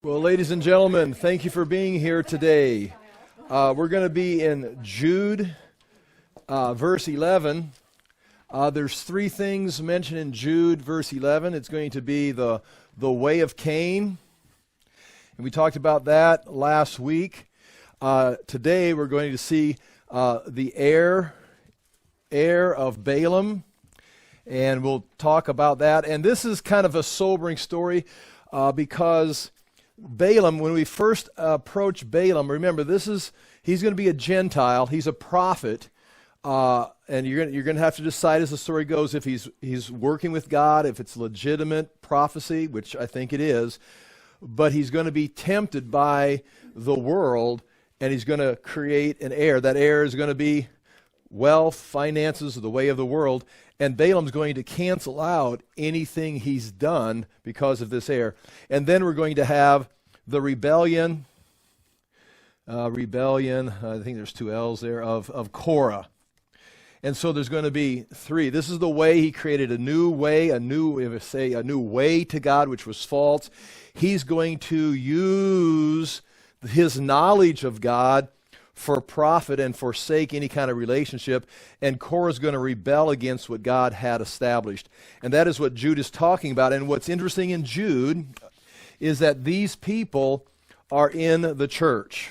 Well, ladies and gentlemen, thank you for being here today. We're going to be in Jude, verse 11. There's three things mentioned in Jude, verse 11. It's going to be the way of Cain, and we talked about that last week. Today, we're going to see the heir of Balaam, and we'll talk about that. And this is kind of a sobering story because Balaam, when we first approach Balaam, remember he's going to be a Gentile. He's a prophet, and you're going to have to decide as the story goes if he's working with God, if it's legitimate prophecy, which I think it is. But he's going to be tempted by the world, and he's going to create an heir. That heir is going to be wealth, finances, the way of the world. And Balaam's going to cancel out anything he's done because of this heir. And then we're going to have the rebellion, I think there's two L's there, of Korah. And so there's going to be three. This is the way he created a new way, a new way to God, which was false. He's going to use his knowledge of God for profit and forsake any kind of relationship, and Korah's going to rebel against what God had established. And that is what Jude is talking about. And what's interesting in Jude is that these people are in the church.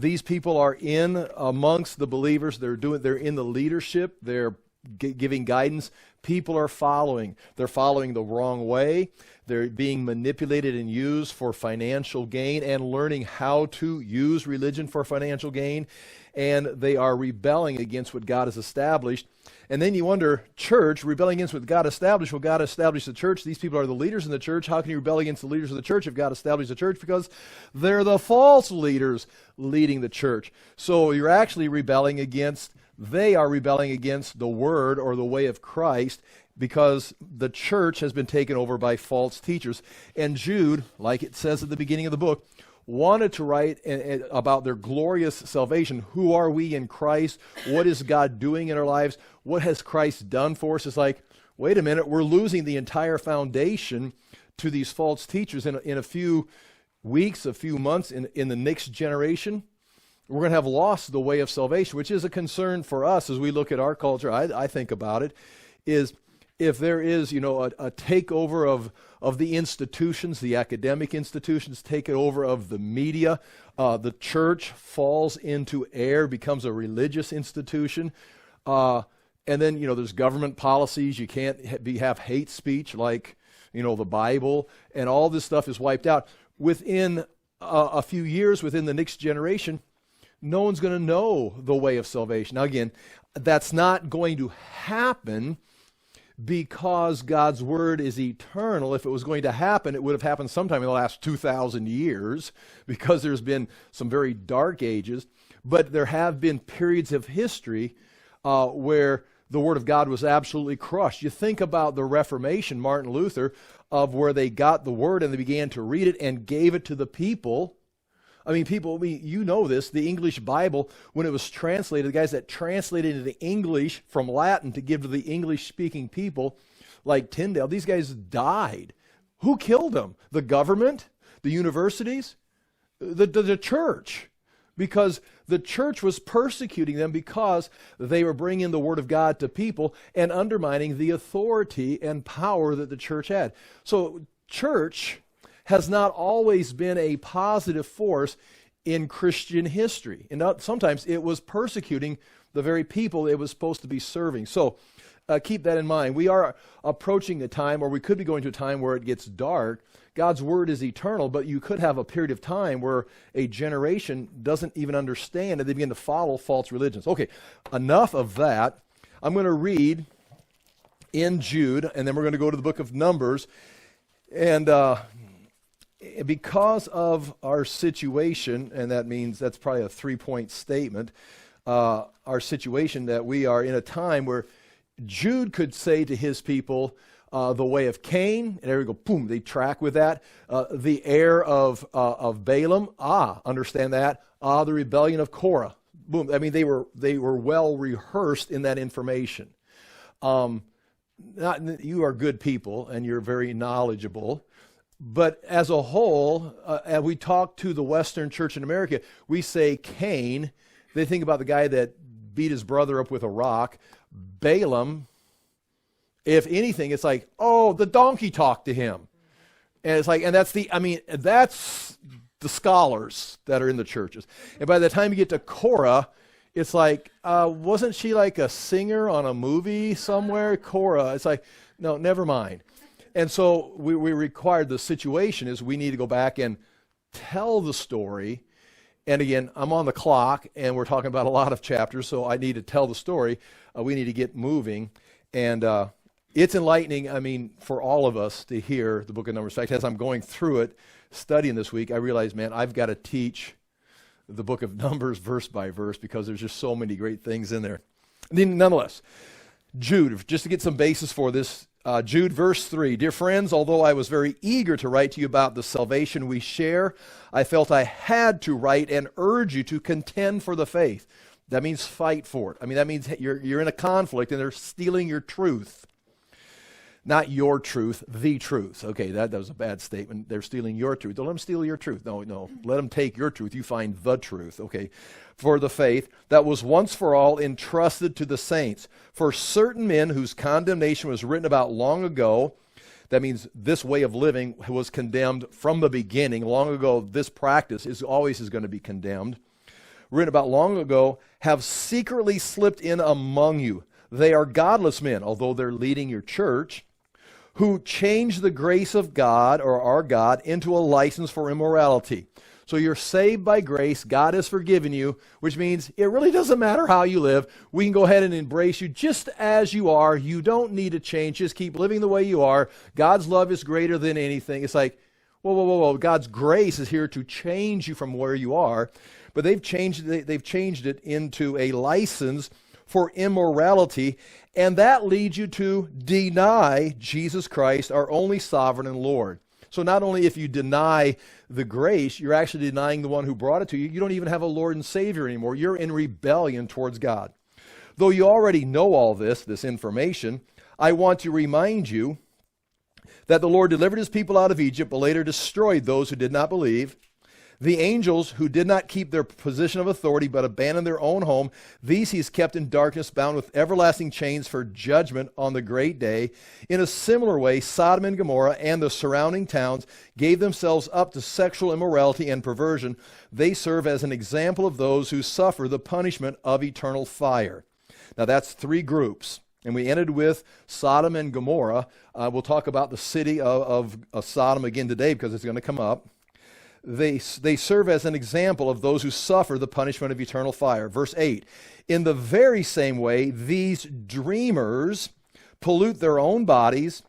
These people are in amongst the believers. They're in the leadership. They're giving guidance. People are following. They're following the wrong way. They're being manipulated and used for financial gain and learning how to use religion for financial gain. And they are rebelling against what God has established. And then you wonder, church, rebelling against what God established. Well, God established the church. These people are the leaders in the church. How can you rebel against the leaders of the church if God established the church? Because they're the false leaders leading the church. So you're actually they are rebelling against the word or the way of Christ, because the church has been taken over by false teachers. And Jude, like it says at the beginning of the book, wanted to write about their glorious salvation. Who are we in Christ? What is God doing in our lives? What has Christ done for us? It's like, wait a minute, we're losing the entire foundation to these false teachers in a few weeks, a few months, in the next generation. We're going to have lost the way of salvation, which is a concern for us as we look at our culture. I think about it, is if there is, a takeover of the institutions, the academic institutions, takeover of the media, the church falls into error, becomes a religious institution, and then, there's government policies. You can't have hate speech like, the Bible, and all this stuff is wiped out. Within a few years, within the next generation, no one's going to know the way of salvation. Now again, that's not going to happen because God's word is eternal. If it was going to happen, it would have happened sometime in the last 2,000 years, because there's been some very dark ages. But there have been periods of history where the word of God was absolutely crushed. You think about the Reformation, Martin Luther, of where they got the word and they began to read it and gave it to the people. You know this, the English Bible, when it was translated, the guys that translated into English from Latin to give to the English-speaking people, like Tyndale, these guys died. Who killed them? The government? The universities? The church. Because the church was persecuting them because they were bringing the word of God to people and undermining the authority and power that the church had. So church has not always been a positive force in Christian history. And sometimes it was persecuting the very people it was supposed to be serving. So keep that in mind. We are approaching a time, or we could be going to a time where it gets dark. God's word is eternal, but you could have a period of time where a generation doesn't even understand and they begin to follow false religions. Okay, enough of that. I'm going to read in Jude, and then we're going to go to the book of Numbers. And because of our situation, and that means that's probably a 3-point statement, our situation that we are in a time where Jude could say to his people, the way of Cain, and there we go, boom, they track with that. The heir of Balaam, understand that. The rebellion of Korah, boom. They were well rehearsed in that information. You are good people, and you're very knowledgeable. But as a whole, as we talk to the Western church in America, we say Cain. They think about the guy that beat his brother up with a rock. Balaam, if anything, it's like, oh, the donkey talked to him. And it's like, and that's the scholars that are in the churches. And by the time you get to Korah, it's like, wasn't she like a singer on a movie somewhere? Korah. It's like, no, never mind. And so we required, the situation is we need to go back and tell the story. And again, I'm on the clock, and we're talking about a lot of chapters, so I need to tell the story. We need to get moving. And it's enlightening, for all of us to hear the book of Numbers. In fact, as I'm going through it, studying this week, I realized, man, I've got to teach the book of Numbers verse by verse because there's just so many great things in there. And then, nonetheless, Jude, just to get some basis for this, Jude verse 3, dear friends, although I was very eager to write to you about the salvation we share, I felt I had to write and urge you to contend for the faith. That means fight for it. That means you're in a conflict and they're stealing your truth. Not your truth, the truth. Okay, that was a bad statement. They're stealing your truth. Don't let them steal your truth. No. Let them take your truth. You find the truth. Okay, for the faith that was once for all entrusted to the saints. For certain men whose condemnation was written about long ago, that means this way of living was condemned from the beginning. Long ago, this practice is always going to be condemned. Written about long ago, have secretly slipped in among you. They are godless men, although they're leading your church, who change the grace of God, or our God, into a license for immorality. So you're saved by grace. God has forgiven you, which means it really doesn't matter how you live. We can go ahead and embrace you just as you are. You don't need to change. Just keep living the way you are. God's love is greater than anything. It's like, whoa. God's grace is here to change you from where you are. But they've changed it into a license for immorality, and that leads you to deny Jesus Christ, our only sovereign and Lord. So not only if you deny the grace, you're actually denying the one who brought it to you. You don't even have a Lord and Savior anymore. You're in rebellion towards God. Though you already know all this information, I want to remind you that the Lord delivered his people out of Egypt, but later destroyed those who did not believe. The angels who did not keep their position of authority but abandoned their own home, these he's kept in darkness, bound with everlasting chains for judgment on the great day. In a similar way, Sodom and Gomorrah and the surrounding towns gave themselves up to sexual immorality and perversion. They serve as an example of those who suffer the punishment of eternal fire. Now that's three groups. And we ended with Sodom and Gomorrah. We'll talk about the city of Sodom again today because it's going to come up. They serve as an example of those who suffer the punishment of eternal fire. Verse 8, in the very same way, these dreamers pollute their own bodies,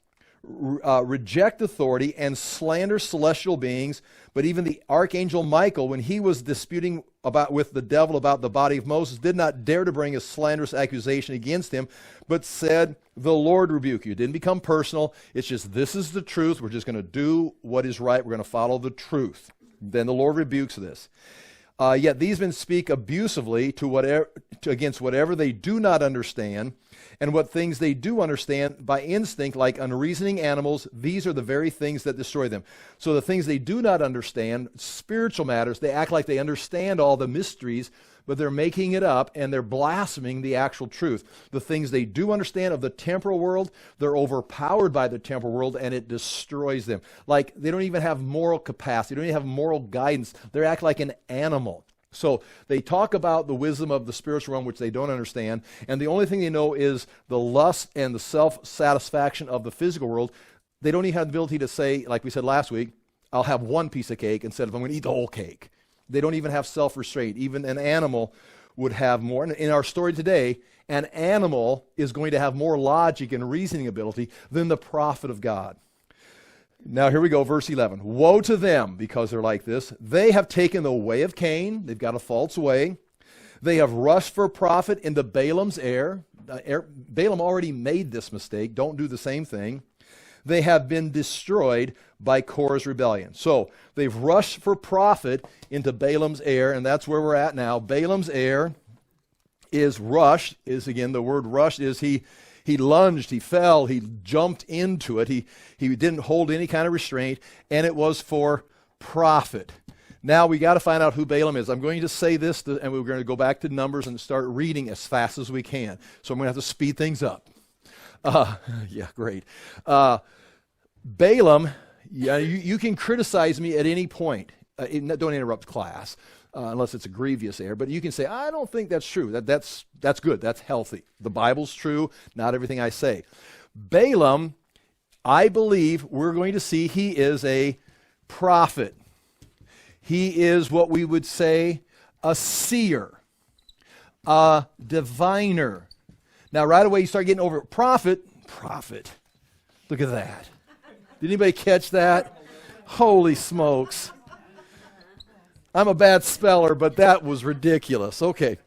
reject authority, and slander celestial beings. But even the archangel Michael, when he was disputing with the devil about the body of Moses, did not dare to bring a slanderous accusation against him, but said, the Lord rebuke you. It didn't become personal. It's just, this is the truth. We're just going to do what is right. We're going to follow the truth. Then the Lord rebukes this. Yet these men speak abusively against whatever they do not understand, and what things they do understand by instinct, like unreasoning animals. These are the very things that destroy them. So the things they do not understand, spiritual matters, they act like they understand all the mysteries, but they're making it up and they're blaspheming the actual truth. The things they do understand of the temporal world, they're overpowered by the temporal world and it destroys them. Like they don't even have moral capacity, they don't even have moral guidance. They act like an animal. So they talk about the wisdom of the spiritual realm, which they don't understand, and the only thing they know is the lust and the self-satisfaction of the physical world. They don't even have the ability to say, like we said last week, I'll have one piece of cake instead of I'm going to eat the whole cake. They don't even have self-restraint. Even an animal would have more. And in our story today, an animal is going to have more logic and reasoning ability than the prophet of God. Now here we go, verse 11. Woe to them, because they're like this. They have taken the way of Cain. They've got a false way. They have rushed for profit into Balaam's error. Balaam already made this mistake. Don't do the same thing. They have been destroyed by Korah's rebellion. So they've rushed for profit into Balaam's error, and that's where we're at now. Balaam's error is rushed, is again, the word rushed is he He lunged, he fell, he jumped into it. He didn't hold any kind of restraint, and it was for profit. Now we got to find out who Balaam is. I'm going to say this, and we're going to go back to Numbers and start reading as fast as we can. So I'm going to have to speed things up. Yeah, great. Balaam, yeah, you can criticize me at any point. Don't interrupt class unless it's a grievous error. But you can say, I don't think that's true. That's good. That's healthy. The Bible's true. Not everything I say. Balaam, I believe we're going to see he is a prophet. He is what we would say a seer, a diviner. Now, right away, you start getting over prophet. Look at that. Did anybody catch that? Holy smokes. I'm a bad speller, but that was ridiculous. Okay.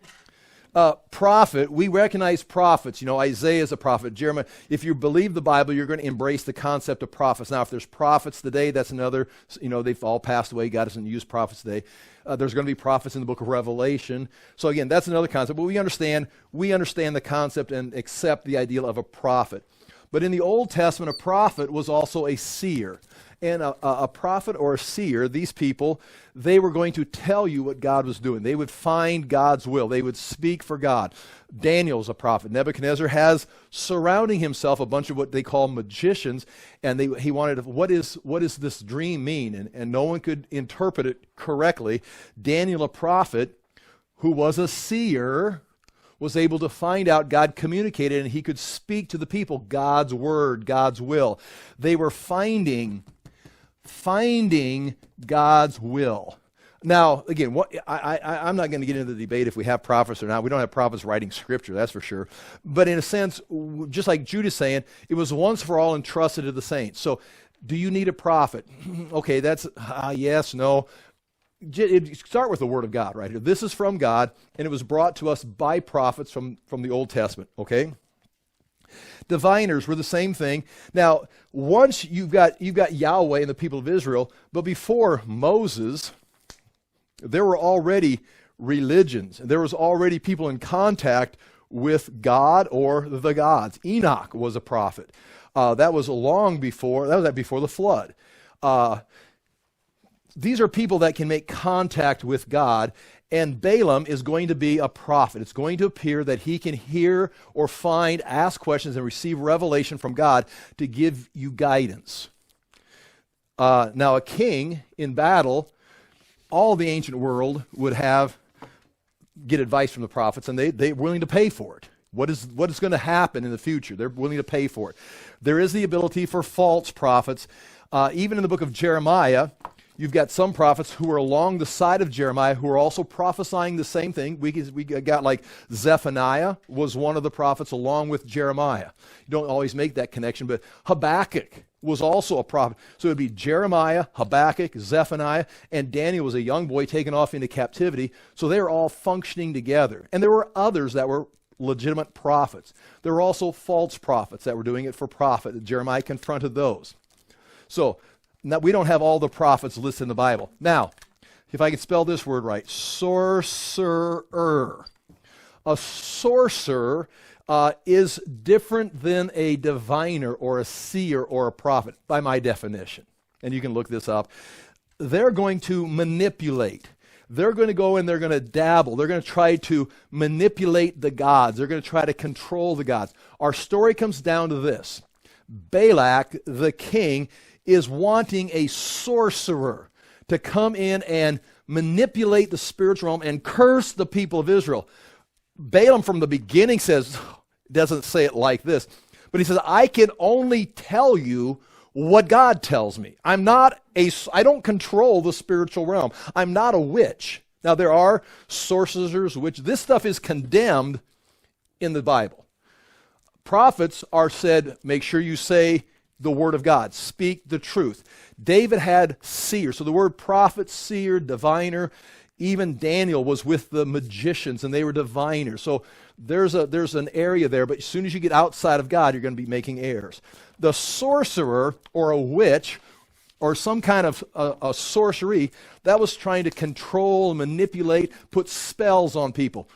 Prophet, we recognize prophets. You know, Isaiah is a prophet. Jeremiah. If you believe the Bible, you're going to embrace the concept of prophets. Now, if there's prophets today, that's another, they've all passed away. God doesn't use prophets today. There's going to be prophets in the book of Revelation. So again, that's another concept. But we understand the concept and accept the ideal of a prophet. But in the Old Testament, a prophet was also a seer. And a prophet or a seer, these people, they were going to tell you what God was doing. They would find God's will. They would speak for God. Daniel's a prophet. Nebuchadnezzar has surrounding himself a bunch of what they call magicians, and he wanted, what does this dream mean? And no one could interpret it correctly. Daniel, a prophet who was a seer, was able to find out God communicated, and he could speak to the people God's word, God's will. They were finding God's will. Now, again, I'm not going to get into the debate if we have prophets or not. We don't have prophets writing scripture, that's for sure. But in a sense, just like Jude is saying, it was once for all entrusted to the saints. So, do you need a prophet? Okay, that's yes, no. Start with the Word of God right here. This is from God, and it was brought to us by prophets from the Old Testament, okay? Diviners were the same thing. Now, once you've got Yahweh and the people of Israel, but before Moses, there were already religions. There was already people in contact with God or the gods. Enoch was a prophet. That was before the flood. These are people that can make contact with God, and Balaam is going to be a prophet. It's going to appear that he can hear or find, ask questions, and receive revelation from God to give you guidance. Now, a king in battle, all the ancient world would get advice from the prophets, and they're willing to pay for it. What is going to happen in the future? They're willing to pay for it. There is the ability for false prophets. Even in the book of Jeremiah, you've got some prophets who are along the side of Jeremiah who are also prophesying the same thing. We got like Zephaniah was one of the prophets along with Jeremiah. You don't always make that connection, but Habakkuk was also a prophet. So it would be Jeremiah, Habakkuk, Zephaniah, and Daniel was a young boy taken off into captivity. So they were all functioning together. And there were others that were legitimate prophets. There were also false prophets that were doing it for profit. Jeremiah confronted those. So now, we don't have all the prophets listed in the Bible. Now, if I can spell this word right, sorcerer. A sorcerer is different than a diviner or a seer or a prophet, by my definition. And you can look this up. They're going to manipulate. They're going to go and they're going to dabble. They're going to try to manipulate the gods. They're going to try to control the gods. Our story comes down to this. Balak, the king, is wanting a sorcerer to come in and manipulate the spiritual realm and curse the people of Israel. Balaam from the beginning doesn't say it like this, but he says, I can only tell you what God tells me. I don't control the spiritual realm. I'm not a witch. Now there are sorcerers, which this stuff is condemned in the Bible. Prophets are said, make sure you say the word of God. Speak the truth. David had seers. So the word prophet, seer, diviner, even Daniel was with the magicians and they were diviners. So there's an area there, but as soon as you get outside of God, you're going to be making errors. The sorcerer or a witch or some kind of a sorcery, that was trying to control, manipulate, put spells on people.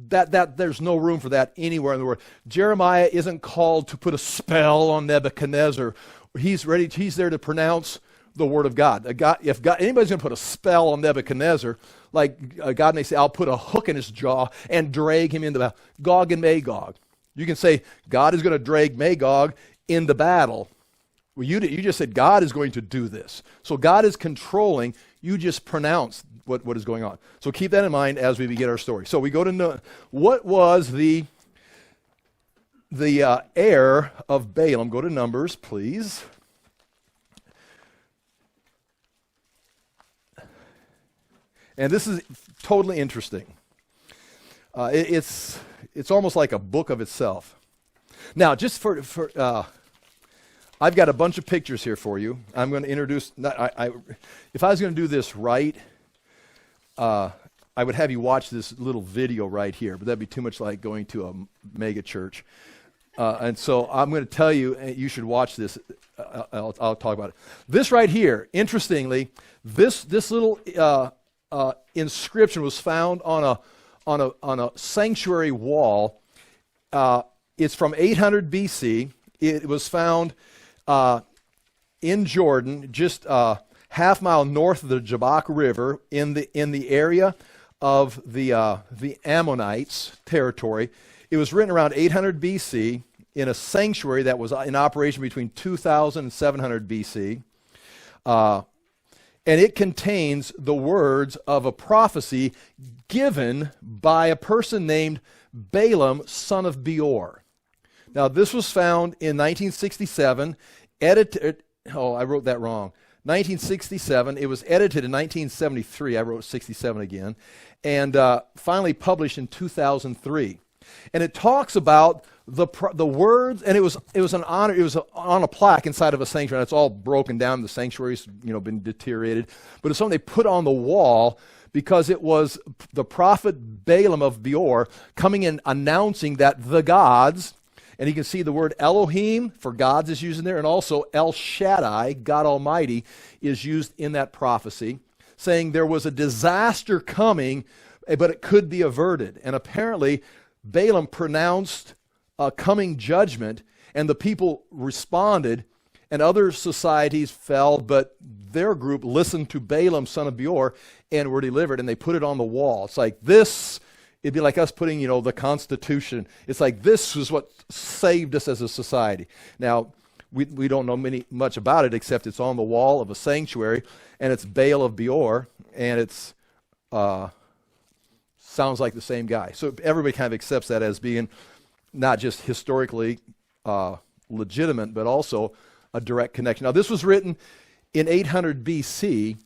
That there's no room for that anywhere in the Word. Jeremiah isn't called to put a spell on Nebuchadnezzar. He's there to pronounce the Word of God. If anybody's going to put a spell on Nebuchadnezzar, like God may say, I'll put a hook in his jaw and drag him into battle. Gog and Magog. You can say, God is going to drag Magog into battle. Well, you just said God is going to do this. So God is controlling. You just pronounce what is going on. So keep that in mind as we begin our story. So we go to what was the heir of Balaam. Go to Numbers, please. And this is totally interesting. It's almost like a book of itself. Now, just for I've got a bunch of pictures here for you. I'm going to introduce. If I was going to do this right, I would have you watch this little video right here, but that'd be too much like going to a mega church. And so I'm going to tell you, you should watch this. I'll talk about it. This right here, interestingly, this little inscription was found on a sanctuary wall. It's from 800 BC. It was found in Jordan, just half mile north of the Jabbok River, in the area of the Ammonites territory. It was written around 800 BC in a sanctuary that was in operation between 2000 and 700 BC. And it contains the words of a prophecy given by a person named Balaam, son of Beor. Now, this was found in 1967, edited, I wrote that wrong. 1967, it was edited in 1973, I wrote 67 again, and finally published in 2003. And it talks about the words, and it was an honor. It was on a plaque inside of a sanctuary. And it's all broken down. The sanctuary's been deteriorated, but it's something they put on the wall because it was the prophet Balaam of Beor coming in announcing that the gods, and you can see the word Elohim for gods is used in there, and also El Shaddai, God Almighty, is used in that prophecy, saying there was a disaster coming, but it could be averted. And apparently Balaam pronounced a coming judgment, and the people responded, and other societies fell, but their group listened to Balaam, son of Beor, and were delivered, and they put it on the wall. It's like this, it'd be like us putting, the Constitution. It's like this is what saved us as a society. Now, we don't know much about it, except it's on the wall of a sanctuary, and it's Baal of Beor, and it's sounds like the same guy. So everybody kind of accepts that as being not just historically legitimate, but also a direct connection. Now, this was written in 800 BC,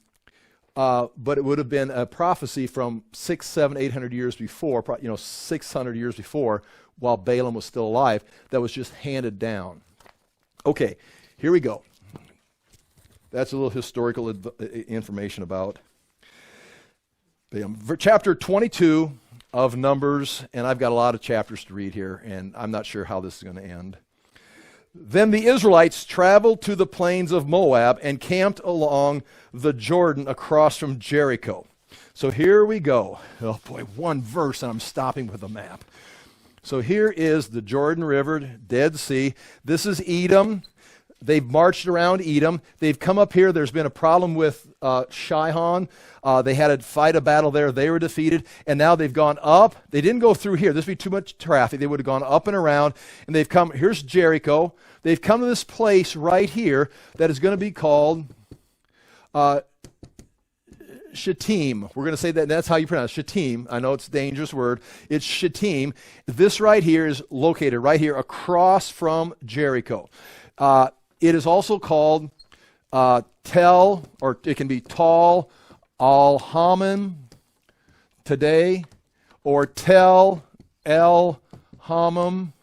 but it would have been a prophecy from 600, 700, 800 years before, 600 years before, while Balaam was still alive, that was just handed down. Okay, here we go. That's a little historical information about Balaam. Chapter 22 of Numbers, and I've got a lot of chapters to read here, and I'm not sure how this is going to end. Then the Israelites traveled to the plains of Moab and camped along the Jordan across from Jericho. So here we go. Oh boy, one verse, and I'm stopping with a map. So here is the Jordan River, Dead Sea. This is Edom. They've marched around Edom. They've come up here. There's been a problem with Shihon. They had to fight a battle there. They were defeated. And now they've gone up. They didn't go through here. This would be too much traffic. They would have gone up and around. And they've come, here's Jericho. They've come to this place right here that is going to be called Shittim. We're going to say that, that's how you pronounce it, Shittim. I know it's a dangerous word. It's Shittim. This right here is located right here across from Jericho. It is also called Tel, or it can be Tal al-Hamim today, or Tel el-Hamim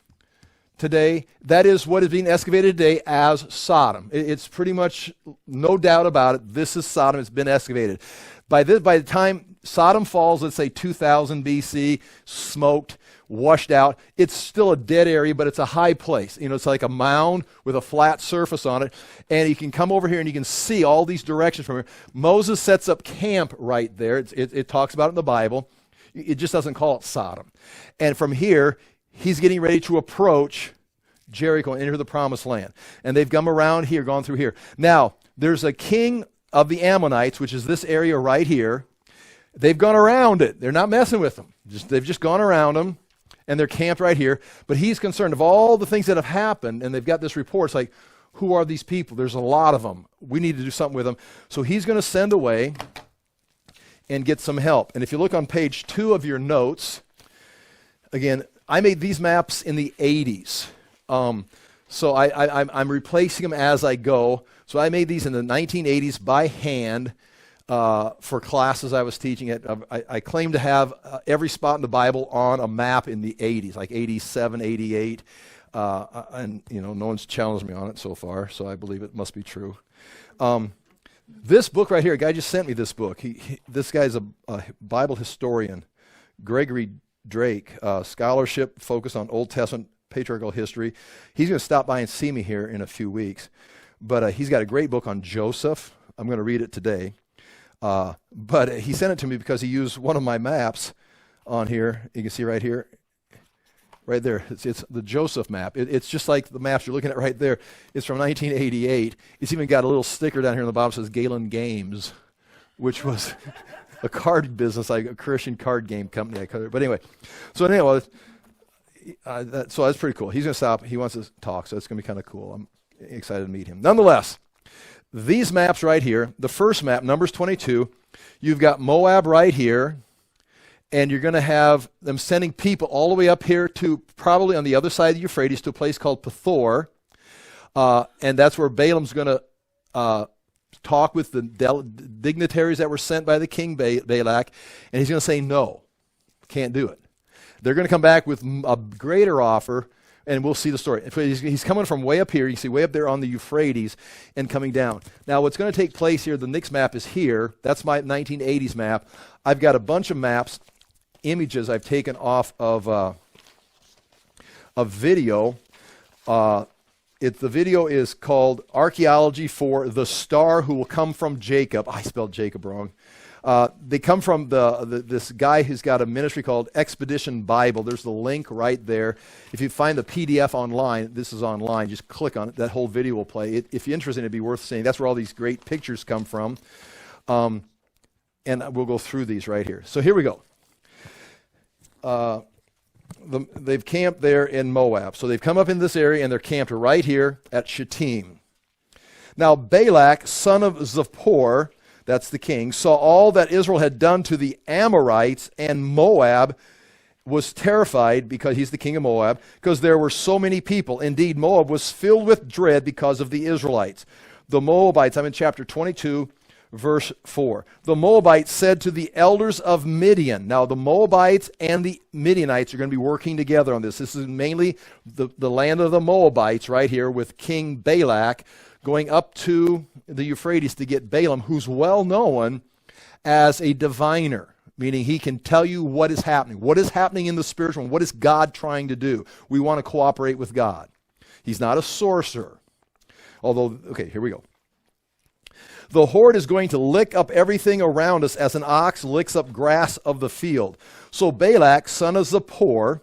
today. That is what is being excavated today as Sodom. It's pretty much no doubt about it. This is Sodom. It's been excavated. By the time Sodom falls, let's say 2000 BC, smoked, washed out, it's still a dead area, but it's a high place. It's like a mound with a flat surface on it. And you can come over here and you can see all these directions from here. Moses sets up camp right there. It talks about it in the Bible. It just doesn't call it Sodom. And from here, he's getting ready to approach Jericho and enter the promised land. And they've come around here, gone through here. Now, there's a king of the Ammonites, which is this area right here. They've gone around it. They're not messing with them. They've just gone around them, and they're camped right here. But he's concerned of all the things that have happened, and they've got this report. It's like, who are these people? There's a lot of them. We need to do something with them. So he's going to send away and get some help. And if you look on page 2 of your notes, again, I made these maps in the 80s. So I'm replacing them as I go. So I made these in the 1980s by hand for classes I was teaching at. I claim to have every spot in the Bible on a map in the 80s, like 87, 88. And, no one's challenged me on it so far, so I believe it must be true. This book right here, a guy just sent me this book. This guy's a Bible historian, Gregory Drake, scholarship focused on Old Testament patriarchal history. He's going to stop by and see me here in a few weeks. But he's got a great book on Joseph. I'm going to read it today. But he sent it to me because he used one of my maps on here. You can see right here. Right there. It's the Joseph map. It's just like the maps you're looking at right there. It's from 1988. It's even got a little sticker down here on the bottom that says Galen Games, which was a card business, like a Christian card game company. But anyway, so that's pretty cool. He's going to stop. He wants to talk, so it's going to be kind of cool. I'm excited to meet him. Nonetheless, these maps right here, the first map, Numbers 22, you've got Moab right here. And you're going to have them sending people all the way up here to probably on the other side of the Euphrates to a place called Pethor. And that's where Balaam's going to talk with the dignitaries that were sent by the king Balak. And he's going to say, no, can't do it. They're going to come back with a greater offer, and we'll see the story. He's coming from way up here. You see way up there on the Euphrates and coming down. Now, what's going to take place here, the next map is here. That's my 1980s map. I've got a bunch of maps. Images I've taken off of a video. The video is called Archaeology for the Star Who Will Come from Jacob. I spelled Jacob wrong. They come from this guy who's got a ministry called Expedition Bible. There's the link right there. If you find the PDF online, this is online, just click on it. That whole video will play. If you're interested, it'd be worth seeing. That's where all these great pictures come from. And we'll go through these right here. So here we go. They've camped there in Moab. So they've come up in this area and they're camped right here at Shittim. Now Balak, son of Zippor, that's the king, saw all that Israel had done to the Amorites, and Moab was terrified because he's the king of Moab, because there were so many people. Indeed, Moab was filled with dread because of the Israelites. The Moabites, I'm in chapter 22, verse 4. The Moabites said to the elders of Midian. Now, the Moabites and the Midianites are going to be working together on this. This is mainly the land of the Moabites right here with King Balak going up to the Euphrates to get Balaam, who's well known as a diviner, meaning he can tell you what is happening in the spiritual, and what is God trying to do. We want to cooperate with God. He's not a sorcerer. Although, okay, here we go. The horde is going to lick up everything around us as an ox licks up grass of the field. So Balak, son of Zippor,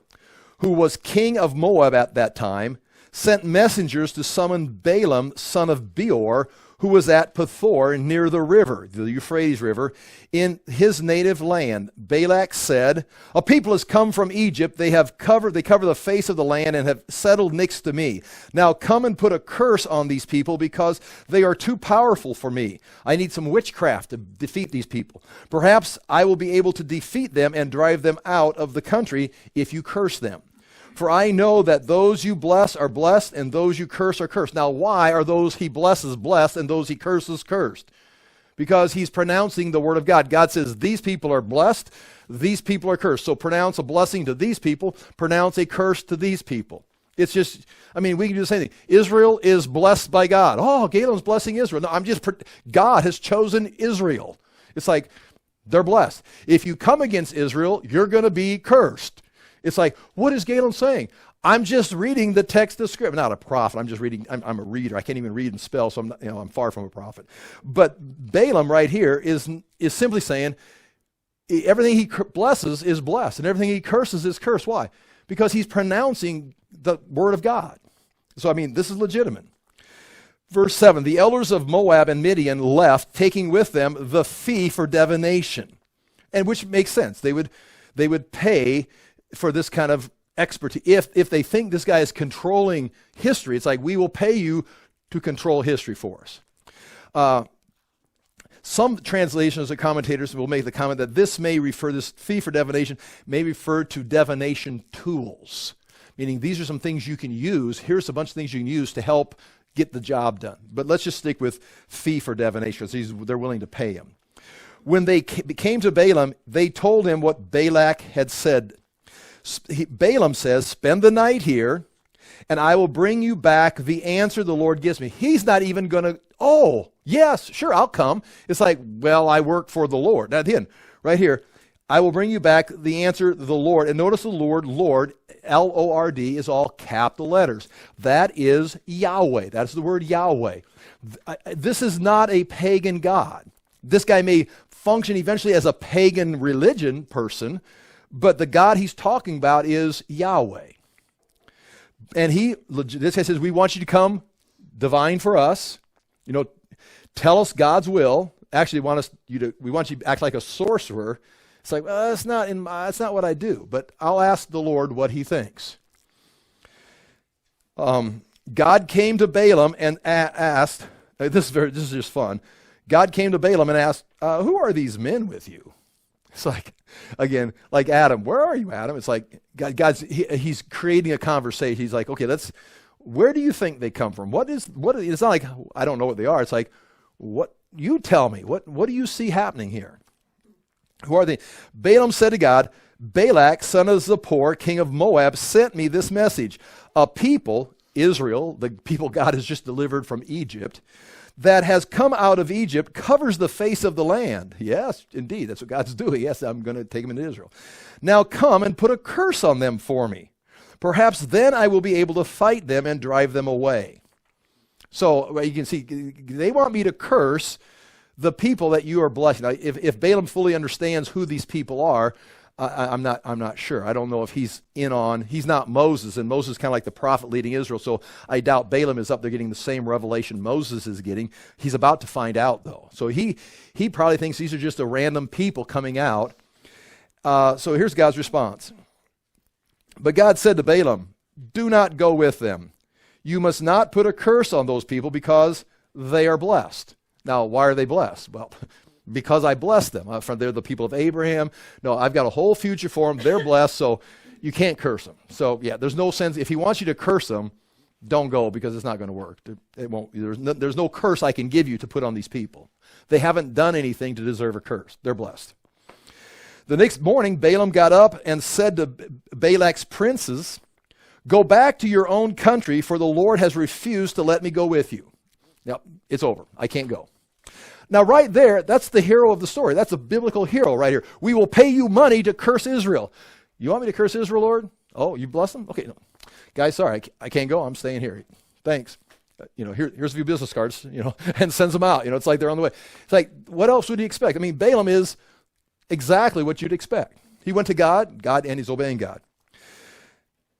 who was king of Moab at that time, sent messengers to summon Balaam, son of Beor, who was at Pethor near the river, the Euphrates River, in his native land. Balak said, "A people has come from Egypt. They cover the face of the land and have settled next to me. Now come and put a curse on these people because they are too powerful for me. I need some witchcraft to defeat these people. Perhaps I will be able to defeat them and drive them out of the country if you curse them. For I know that those you bless are blessed, and those you curse are cursed." Now, why are those he blesses blessed and those he curses cursed? Because he's pronouncing the word of God. God says, these people are blessed, these people are cursed. So pronounce a blessing to these people, pronounce a curse to these people. It's just, we can do the same thing. Israel is blessed by God. Oh, Galen's blessing Israel. No, God has chosen Israel. It's like, they're blessed. If you come against Israel, you're going to be cursed. It's like, what is Galen saying? I'm just reading the text of Scripture. I'm not a prophet. I'm just reading. I'm a reader. I can't even read and spell, so I'm far from a prophet. But Balaam right here is simply saying, everything he blesses is blessed, and everything he curses is cursed. Why? Because he's pronouncing the word of God. So, I mean, this is legitimate. Verse 7, the elders of Moab and Midian left, taking with them the fee for divination. And which makes sense. They would pay for this kind of expertise. If they think this guy is controlling history, it's like, we will pay you to control history for us. Some translations or commentators will make the comment that this fee for divination may refer to divination tools, meaning these are some things you can use. Here's a bunch of things you can use to help get the job done. But let's just stick with fee for divination, because they're willing to pay him. When they came to Balaam, they told him what Balak had said. Balaam says, spend the night here, and I will bring you back the answer the Lord gives me. He's not even going to, oh, yes, sure, I'll come. It's like, well, I work for the Lord. Now, again, right here, I will bring you back the answer the Lord. And notice the Lord, L-O-R-D, is all capital letters. That is Yahweh. That's the word Yahweh. This is not a pagan God. This guy may function eventually as a pagan religion person, but the God he's talking about is Yahweh. And this guy says, we want you to come divine for us. Tell us God's will. Actually, we want you to act like a sorcerer. It's like, well, that's not what I do. But I'll ask the Lord what he thinks. God came to Balaam and asked, this is just fun. God came to Balaam and asked, who are these men with you? It's like, again, like Adam. Where are you, Adam? It's like he's creating a conversation. He's like, okay, where do you think they come from? It's not like, I don't know what they are. It's like, what you tell me. What do you see happening here? Who are they? Balaam said to God, Balak, son of Zippor, king of Moab, sent me this message. A people, Israel, the people God has just delivered from Egypt, that has come out of Egypt, covers the face of the land. Yes, indeed, that's what God's doing. Yes, I'm going to take them into Israel. Now come and put a curse on them for me. Perhaps then I will be able to fight them and drive them away. So you can see, they want me to curse the people that you are blessing. Now, if Balaam fully understands who these people are, I'm not sure. I don't know if he's not Moses, and Moses is kind of like the prophet leading Israel, so I doubt Balaam is up there getting the same revelation Moses is getting. He's about to find out, though. So he probably thinks these are just a random people coming out. So here's God's response. But God said to Balaam, do not go with them. You must not put a curse on those people because they are blessed. Now, why are they blessed? Well, because I blessed them. They're the people of Abraham. No, I've got a whole future for them. They're blessed, so you can't curse them. So, yeah, there's no sense. If he wants you to curse them, don't go, because it's not going to work. It won't. There's no curse I can give you to put on these people. They haven't done anything to deserve a curse. They're blessed. The next morning, Balaam got up and said to Balak's princes, go back to your own country, for the Lord has refused to let me go with you. Now, it's over. I can't go. Now, right there, that's the hero of the story. That's a biblical hero right here. We will pay you money to curse Israel. You want me to curse Israel, Lord? Oh, you bless them? Okay, no. Guys, sorry, I can't go. I'm staying here. Thanks. Here's a few business cards, and sends them out. It's like they're on the way. It's like, what else would you expect? I mean, Balaam is exactly what you'd expect. He went to God, and he's obeying God.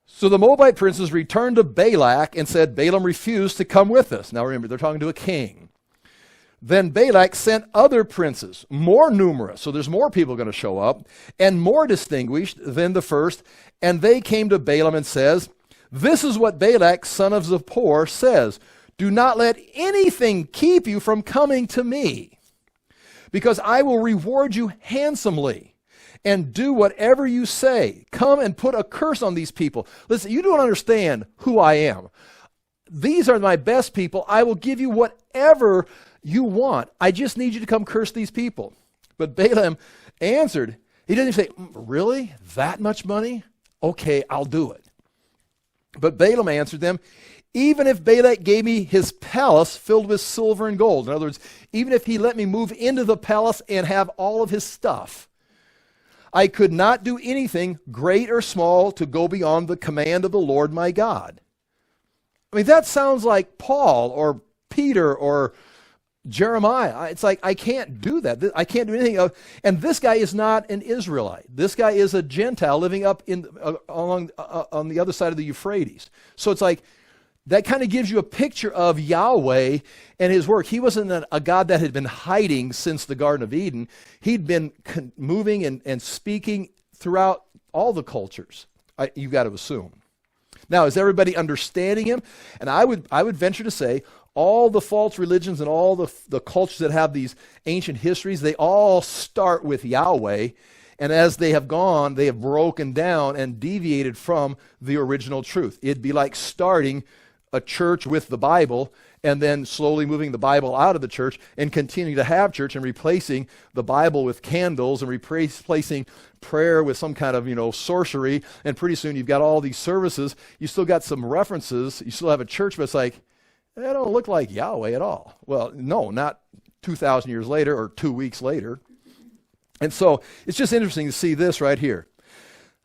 So the Moabite princes returned to Balak and said, Balaam refused to come with us. Now remember, they're talking to a king. Then Balak sent other princes, more numerous, so there's more people going to show up, and more distinguished than the first, and they came to Balaam and says, this is what Balak, son of Zippor, says, do not let anything keep you from coming to me, because I will reward you handsomely, and do whatever you say. Come and put a curse on these people. Listen, you don't understand who I am. These are my best people. I will give you whatever you want. I just need you to come curse these people. But Balaam answered. He didn't say, really? That much money? Okay, I'll do it. But Balaam answered them, even if Balak gave me his palace filled with silver and gold. In other words, even if he let me move into the palace and have all of his stuff, I could not do anything great or small to go beyond the command of the Lord my God. I mean, that sounds like Paul or Peter or Jeremiah, it's like, I can't do that. I can't do anything of, and this guy is not an Israelite. This guy is a Gentile living up in on the other side of the Euphrates. So it's like, that kind of gives you a picture of Yahweh and his work. He wasn't a God that had been hiding since the Garden of Eden. He'd been moving and speaking throughout all the cultures, you've got to assume. Now, is everybody understanding him? And I would venture to say all the false religions and all the cultures that have these ancient histories, they all start with Yahweh. And as they have gone, they have broken down and deviated from the original truth. It'd be like starting a church with the Bible and then slowly moving the Bible out of the church and continuing to have church and replacing the Bible with candles and replacing prayer with some kind of, sorcery. And pretty soon you've got all these services. You still got some references. You still have a church, but it's like, they don't look like Yahweh at all. Well, no, not 2,000 years later or 2 weeks later. And so it's just interesting to see this right here.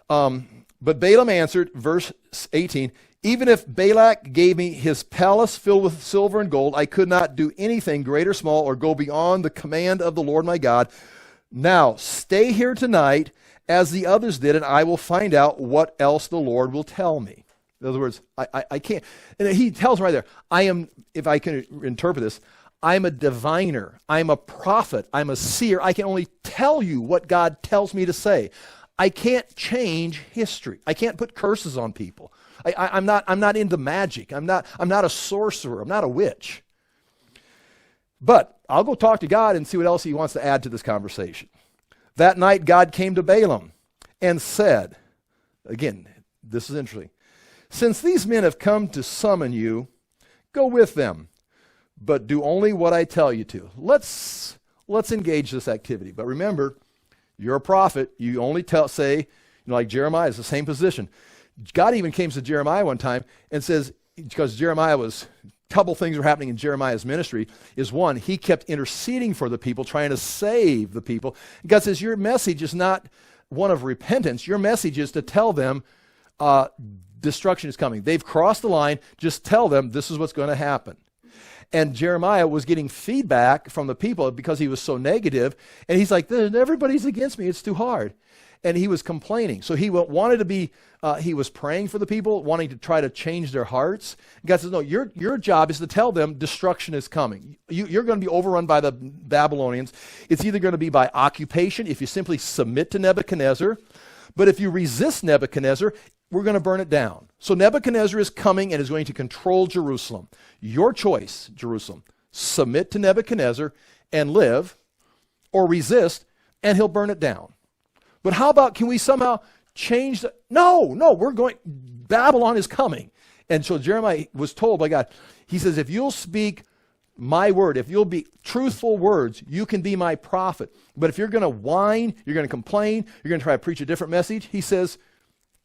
But Balaam answered, verse 18, even if Balak gave me his palace filled with silver and gold, I could not do anything great or small or go beyond the command of the Lord my God. Now, stay here tonight as the others did, and I will find out what else the Lord will tell me. In other words, I can't. And he tells right there, I am, if I can interpret this, I'm a diviner. I'm a prophet. I'm a seer. I can only tell you what God tells me to say. I can't change history. I can't put curses on people. I'm not into magic. I'm not a sorcerer. I'm not a witch. But I'll go talk to God and see what else he wants to add to this conversation. That night God came to Balaam and said, again, this is interesting, since these men have come to summon you, go with them, but do only what I tell you to. Let's engage this activity. But remember, you're a prophet. You only say, like Jeremiah is the same position. God even came to Jeremiah one time and says, because Jeremiah was, a couple things were happening in Jeremiah's ministry, is one, he kept interceding for the people, trying to save the people. And God says, your message is not one of repentance. Your message is to tell them destruction is coming. They've crossed the line. Just tell them this is what's going to happen. And Jeremiah was getting feedback from the people because he was so negative. And he's like, everybody's against me. It's too hard. And he was complaining. So he wanted to be, he was praying for the people, wanting to try to change their hearts. And God says, no, your job is to tell them destruction is coming. You're going to be overrun by the Babylonians. It's either going to be by occupation, if you simply submit to Nebuchadnezzar. But if you resist Nebuchadnezzar, we're going to burn it down. So Nebuchadnezzar is coming and is going to control Jerusalem. Your choice, Jerusalem. Submit to Nebuchadnezzar and live, or resist, and he'll burn it down. But how about, can we somehow change the, no, Babylon is coming. And so Jeremiah was told by God, he says, if you'll speak my word, if you'll be truthful words, you can be my prophet. But if you're going to whine, you're going to complain, you're going to try to preach a different message, he says,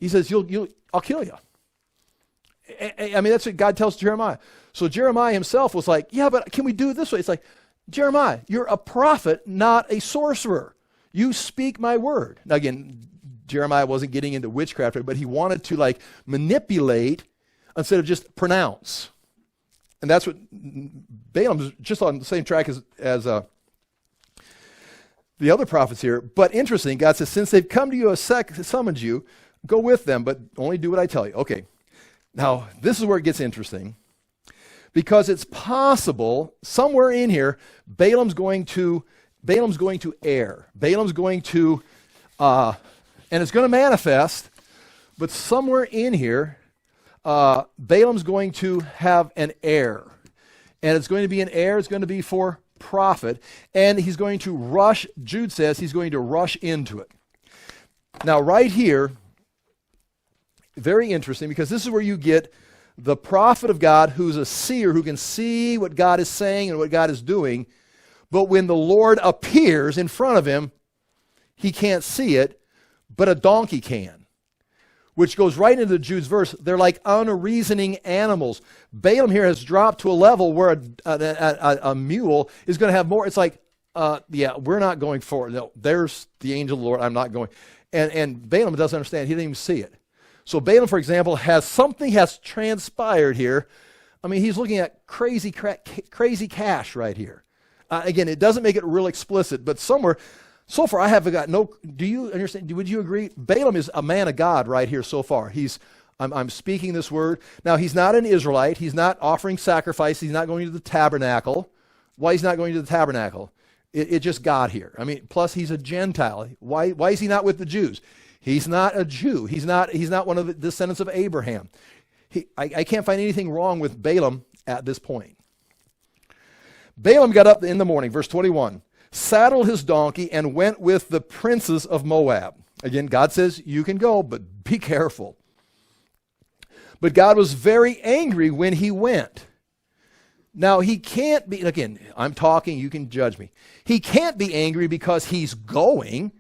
I'll kill you. I mean, that's what God tells Jeremiah. So Jeremiah himself was like, yeah, but can we do it this way? It's like, Jeremiah, you're a prophet, not a sorcerer. You speak my word. Now again, Jeremiah wasn't getting into witchcraft, but he wanted to manipulate instead of just pronounce. And that's what Balaam's just on the same track as the other prophets here. But interesting, God says, since they've come to you, summoned you, go with them, but only do what I tell you. Okay. Now, this is where it gets interesting. Because it's possible, somewhere in here, Balaam's going to err. Balaam's going to, and it's going to manifest, but somewhere in here, Balaam's going to have an error. And it's going to be an error, it's going to be for profit. And he's going to rush, Jude says, he's going to rush into it. Now, right here, very interesting, because this is where you get the prophet of God who's a seer, who can see what God is saying and what God is doing. But when the Lord appears in front of him, he can't see it, but a donkey can. Which goes right into Jude's verse. They're like unreasoning animals. Balaam here has dropped to a level where a mule is going to have more. It's like, we're not going forward. No, there's the angel of the Lord. I'm not going. And Balaam doesn't understand. He didn't even see it. So Balaam, for example, something has transpired here. I mean, he's looking at crazy cash right here. again, it doesn't make it real explicit, but somewhere, so far I haven't got no, do you understand, would you agree? Balaam is a man of God right here so far. I'm speaking this word. Now, he's not an Israelite. He's not offering sacrifice. He's not going to the tabernacle. Why he's not going to the tabernacle? It just got here. I mean, plus he's a Gentile. Why is he not with the Jews? He's not a Jew. He's not one of the descendants of Abraham. I can't find anything wrong with Balaam at this point. Balaam got up in the morning, verse 21, saddled his donkey and went with the princes of Moab. Again, God says, you can go, but be careful. But God was very angry when he went. Now, he can't be, again, I'm talking, you can judge me. He can't be angry because he's going,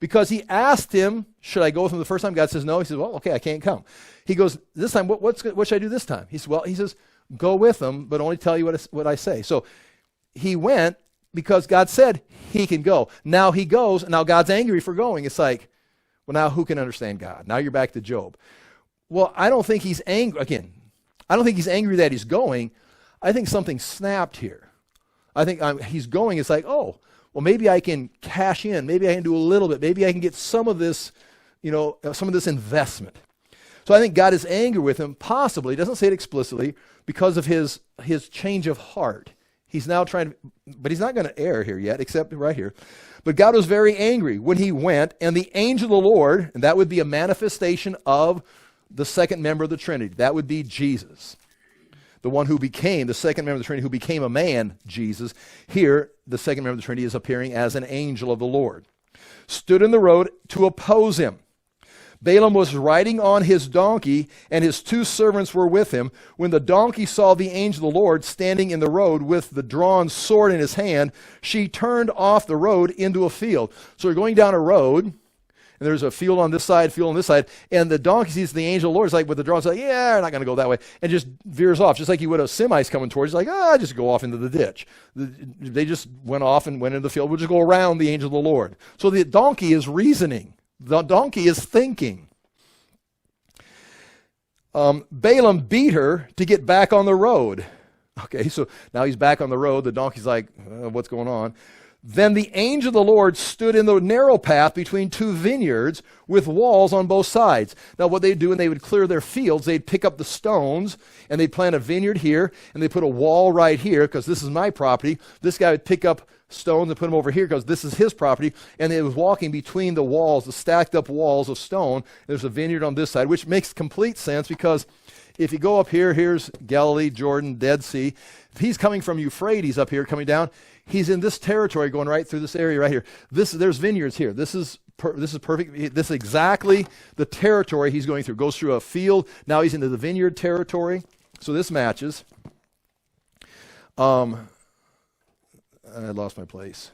because he asked him, should I go with him the first time? God says, no. He says, well, okay, I can't come. He goes, this time, what should I do this time? He says, go with them, but only tell you what I say. So he went because God said he can go. Now he goes, and now God's angry for going. It's like, well, now who can understand God? Now you're back to Job. Well, I don't think he's angry. Again, I don't think he's angry that he's going. I think something snapped here. I think he's going. It's like, oh, well, maybe I can cash in. Maybe I can do a little bit. Maybe I can get some of this, some of this investment. So I think God is angry with him, possibly, he doesn't say it explicitly, because of his change of heart. He's now trying to, but he's not going to err here yet, except right here. But God was very angry when he went, and the angel of the Lord, and that would be a manifestation of the second member of the Trinity. That would be Jesus. The one who became, the second member of the Trinity, who became a man, Jesus. Here, the second member of the Trinity is appearing as an angel of the Lord. Stood in the road to oppose him. Balaam was riding on his donkey, and his two servants were with him. When the donkey saw the angel of the Lord standing in the road with the drawn sword in his hand, she turned off the road into a field. So you're going down a road, and there's a field on this side, field on this side, and the donkey sees the angel of the Lord. It's like with the drawn sword, like, yeah, I'm not going to go that way, and just veers off, just like you would a semi's coming towards. It's like, just go off into the ditch. They just went off and went into the field. We'll just go around the angel of the Lord. So the donkey is reasoning. The donkey is thinking. Balaam beat her to get back on the road. Okay, so now he's back on the road. The donkey's like, what's going on? Then the angel of the Lord stood in the narrow path between two vineyards with walls on both sides. Now what they'd do when they would clear their fields, they'd pick up the stones and they'd plant a vineyard here and they put a wall right here because this is my property. This guy would pick up stones and put them over here because this is his property. And they was walking between the walls, the stacked up walls of stone. There's a vineyard on this side, which makes complete sense because if you go up here, here's Galilee, Jordan, Dead Sea. If he's coming from Euphrates up here, coming down, he's in this territory going right through this area right here. There's vineyards here. This is perfect. This is exactly the territory he's going through. Goes through a field. Now he's into the vineyard territory. So this matches. I lost my place.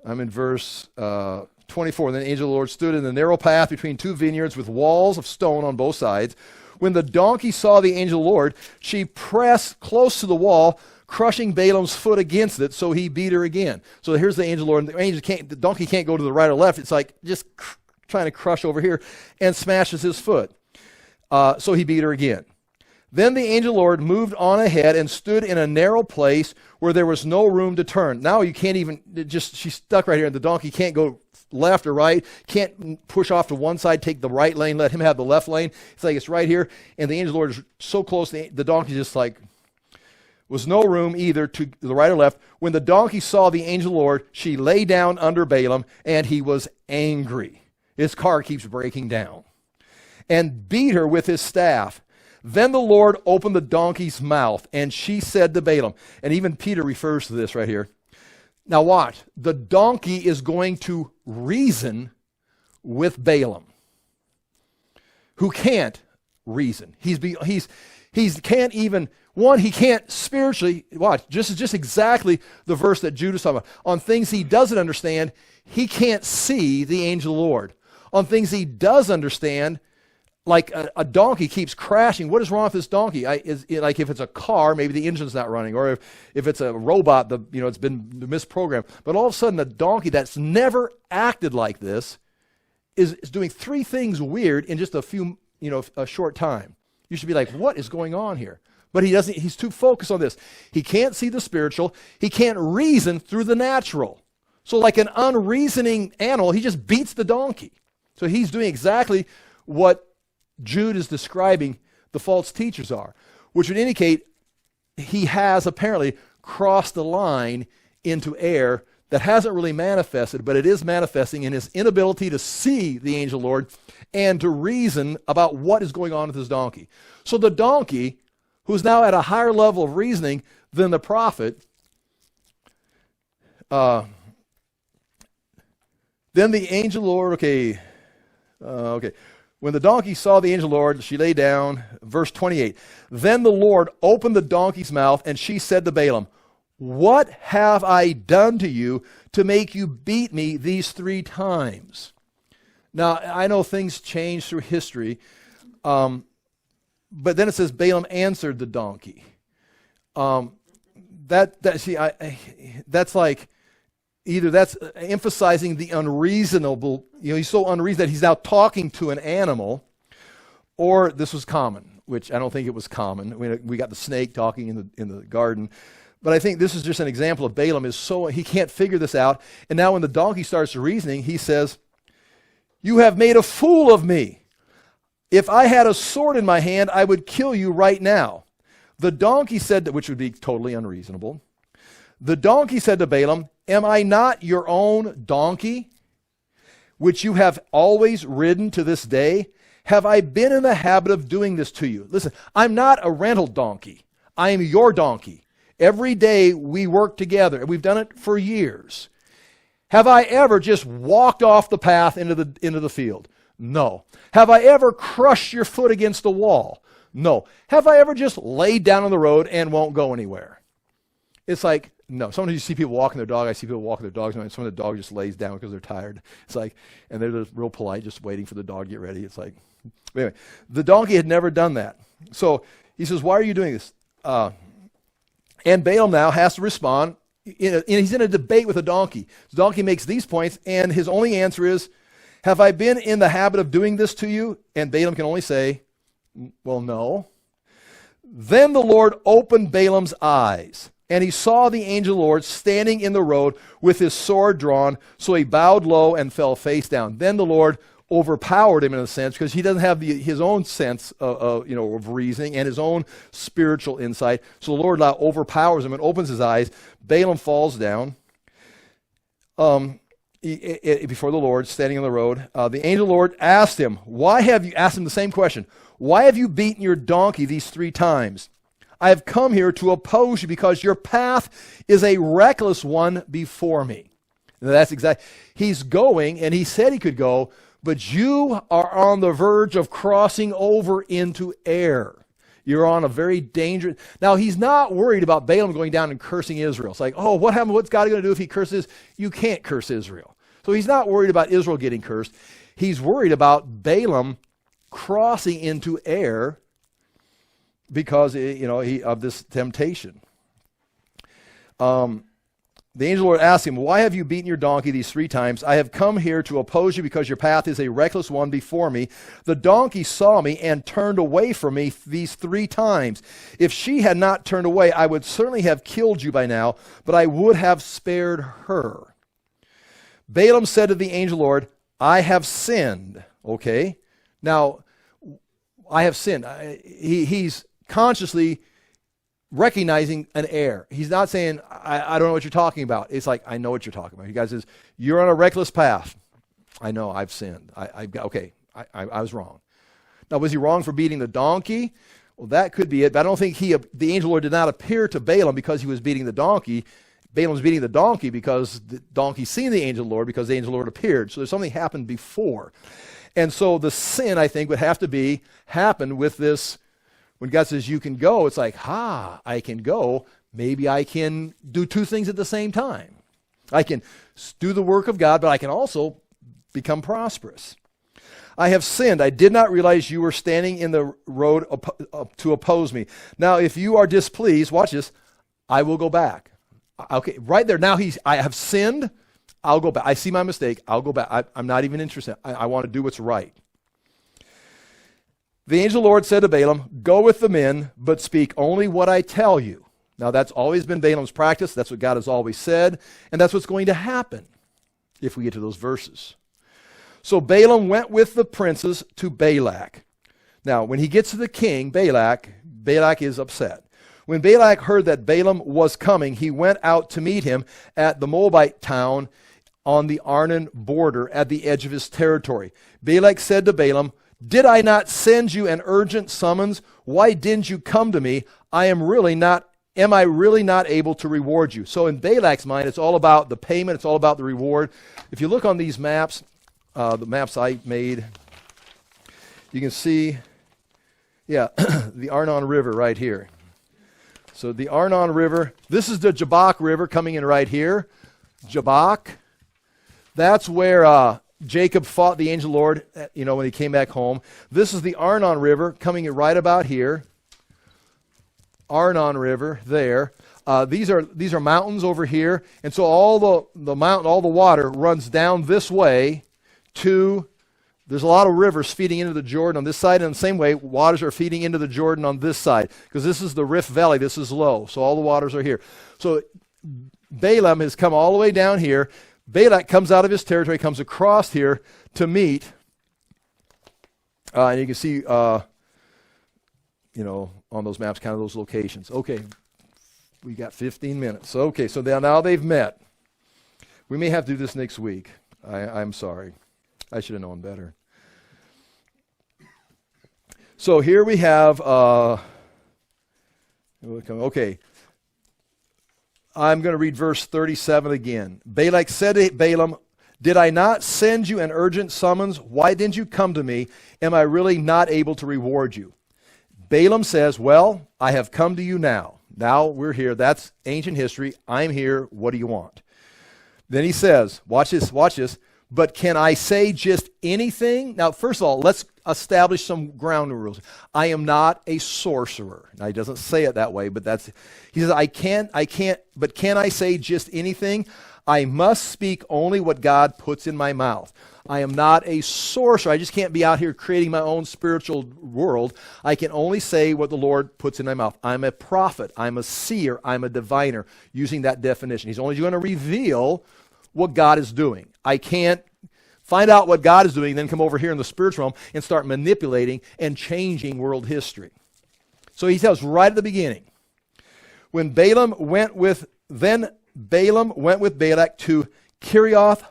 I'm in verse 24. Then the angel of the Lord stood in the narrow path between two vineyards with walls of stone on both sides. When the donkey saw the angel of the Lord, she pressed close to the wall, crushing Balaam's foot against it, so he beat her again. So here's the angel of the Lord. The donkey can't go to the right or left. It's like just trying to crush over here and smashes his foot. So he beat her again. Then the angel of the Lord moved on ahead and stood in a narrow place where there was no room to turn. Now you can't even, she's stuck right here, and the donkey can't go left or right, can't push off to one side, take the right lane, let him have the left lane. It's like it's right here, and the angel of the Lord is so close, the donkey just like, was no room either to the right or left. When the donkey saw the angel of the Lord, she lay down under Balaam, and he was angry. His car keeps breaking down. And beat her with his staff. Then the Lord opened the donkey's mouth, and she said to Balaam, and even Peter refers to this right here. Now watch, the donkey is going to reason with Balaam, who can't reason. He can't even, he can't spiritually, watch, just exactly the verse that Jude is talking about. On things he doesn't understand, he can't see the angel of the Lord. On things he does understand, like a donkey keeps crashing. What is wrong with this donkey? Like if it's a car, maybe the engine's not running, or if it's a robot, it's been misprogrammed. But all of a sudden, a donkey that's never acted like this is doing three things weird in just a short time. You should be like, what is going on here? But he's too focused on this. He can't see the spiritual. He can't reason through the natural. So like an unreasoning animal, he just beats the donkey. So he's doing exactly what Jude is describing the false teachers are, which would indicate he has apparently crossed the line into error that hasn't really manifested, but it is manifesting in his inability to see the angel Lord and to reason about what is going on with his donkey. So the donkey, who's now at a higher level of reasoning than the prophet, then the angel Lord, okay. When the donkey saw the angel Lord, she lay down. Verse 28. Then the Lord opened the donkey's mouth, and she said to Balaam, "What have I done to you to make you beat me these 3 times?" Now, I know things change through history, but then it says Balaam answered the donkey. That's like, either that's emphasizing the unreasonable, he's so unreasonable that he's now talking to an animal, or this was common, which I don't think it was common. We got the snake talking in the garden. But I think this is just an example of Balaam he can't figure this out. And now when the donkey starts reasoning, he says, "You have made a fool of me. If I had a sword in my hand, I would kill you right now." The donkey said, which would be totally unreasonable. The donkey said to Balaam, "Am I not your own donkey, which you have always ridden to this day? Have I been in the habit of doing this to you?" Listen, I'm not a rental donkey. I am your donkey. Every day we work together, and we've done it for years. Have I ever just walked off the path into the field? No. Have I ever crushed your foot against the wall? No. Have I ever just laid down on the road and won't go anywhere? It's like, no. Sometimes you see people walking their dog. I see people walking their dogs, and some of the dog just lays down because they're tired. It's like, and they're just real polite, just waiting for the dog to get ready. It's like, anyway, the donkey had never done that. So he says, "Why are you doing this?" And Balaam now has to respond. He's in a debate with a donkey. The donkey makes these points, and his only answer is, "Have I been in the habit of doing this to you?" And Balaam can only say, "Well, no." Then the Lord opened Balaam's eyes, and he saw the angel Lord standing in the road with his sword drawn, so he bowed low and fell face down. Then the Lord overpowered him in a sense, because he doesn't have his own sense of reasoning and his own spiritual insight. So the Lord now overpowers him and opens his eyes. Balaam falls down before the Lord, standing on the road. The angel Lord asked him, asked him the same question, "Why have you beaten your donkey these 3 times? I have come here to oppose you because your path is a reckless one before me." Now that's exactly, he's going, and he said he could go, but you are on the verge of crossing over into error. You're on a very dangerous... Now, he's not worried about Balaam going down and cursing Israel. It's like, oh, what happened? What's God going to do if he curses? You can't curse Israel. So he's not worried about Israel getting cursed. He's worried about Balaam crossing into error because, of this temptation. The angel Lord asked him, "Why have you beaten your donkey these 3 times? I have come here to oppose you because your path is a reckless one before me. The donkey saw me and turned away from me these 3 times. If she had not turned away, I would certainly have killed you by now, but I would have spared her." Balaam said to the angel Lord, "I have sinned." Okay? Now, I have sinned. He's consciously recognizing an error. He's not saying, I don't know what you're talking about. It's like, I know what you're talking about. He guys says, "You're on a reckless path." I know, I've sinned. I was wrong. Now, was he wrong for beating the donkey? Well, that could be it, but I don't think the angel Lord did not appear to Balaam because he was beating the donkey. Balaam was beating the donkey because the donkey seen the angel Lord, because the angel Lord appeared. So there's something happened before. And so the sin, I think, would have to happen with this. When God says you can go, it's like, I can go. Maybe I can do 2 things at the same time. I can do the work of God, but I can also become prosperous. "I have sinned. I did not realize you were standing in the road to oppose me. Now, if you are displeased," watch this, "I will go back." Okay, right there. Now I have sinned. I'll go back. I see my mistake. I'll go back. I'm not even interested. I want to do what's right. The angel of the Lord said to Balaam, go with the men, but speak only what I tell you. Now that's always been Balaam's practice. That's what God has always said. And that's what's going to happen if we get to those verses. So Balaam went with the princes to Balak. Now when he gets to the king, Balak is upset. When Balak heard that Balaam was coming, he went out to meet him at the Moabite town on the Arnon border at the edge of his territory. Balak said to Balaam, did I not send you an urgent summons? Why didn't you come to me? Am I really not able to reward you? So in Balak's mind, it's all about the payment. It's all about the reward. If you look on these maps, the maps I made, you can see, the Arnon River right here. So the Arnon River, this is the Jabbok River coming in right here. Jabbok. That's where Jacob fought the angel of the Lord, when he came back home. This is the Arnon River coming in right about here. Arnon River there. These are mountains over here, and so all the mountain, all the water runs down this way to. There's a lot of rivers feeding into the Jordan on this side, and the same way, waters are feeding into the Jordan on this side, because this is the Rift Valley, this is low, so all the waters are here. So Balaam has come all the way down here. Balak comes out of his territory, comes across here to meet, and you can see, on those maps, kind of those locations. Okay, we got 15 minutes. Okay, so now they've met. We may have to do this next week. I'm sorry. I should have known better. So here we have, okay, I'm going to read verse 37 again. Balak said to Balaam, did I not send you an urgent summons? Why didn't you come to me? Am I really not able to reward you? Balaam says, well, I have come to you now. Now we're here. That's ancient history. I'm here. What do you want? Then he says, watch this. But can I say just anything? Now, first of all, let's establish some ground rules. I am not a sorcerer. Now, he doesn't say it that way, but he says, I can't, but can I say just anything? I must speak only what God puts in my mouth. I am not a sorcerer. I just can't be out here creating my own spiritual world. I can only say what the Lord puts in my mouth. I'm a prophet. I'm a seer. I'm a diviner, using that definition. He's only going to reveal what God is doing. I can't find out what God is doing, then come over here in the spiritual realm and start manipulating and changing world history. So he tells right at the beginning, when Balaam went with Balak to Kirioth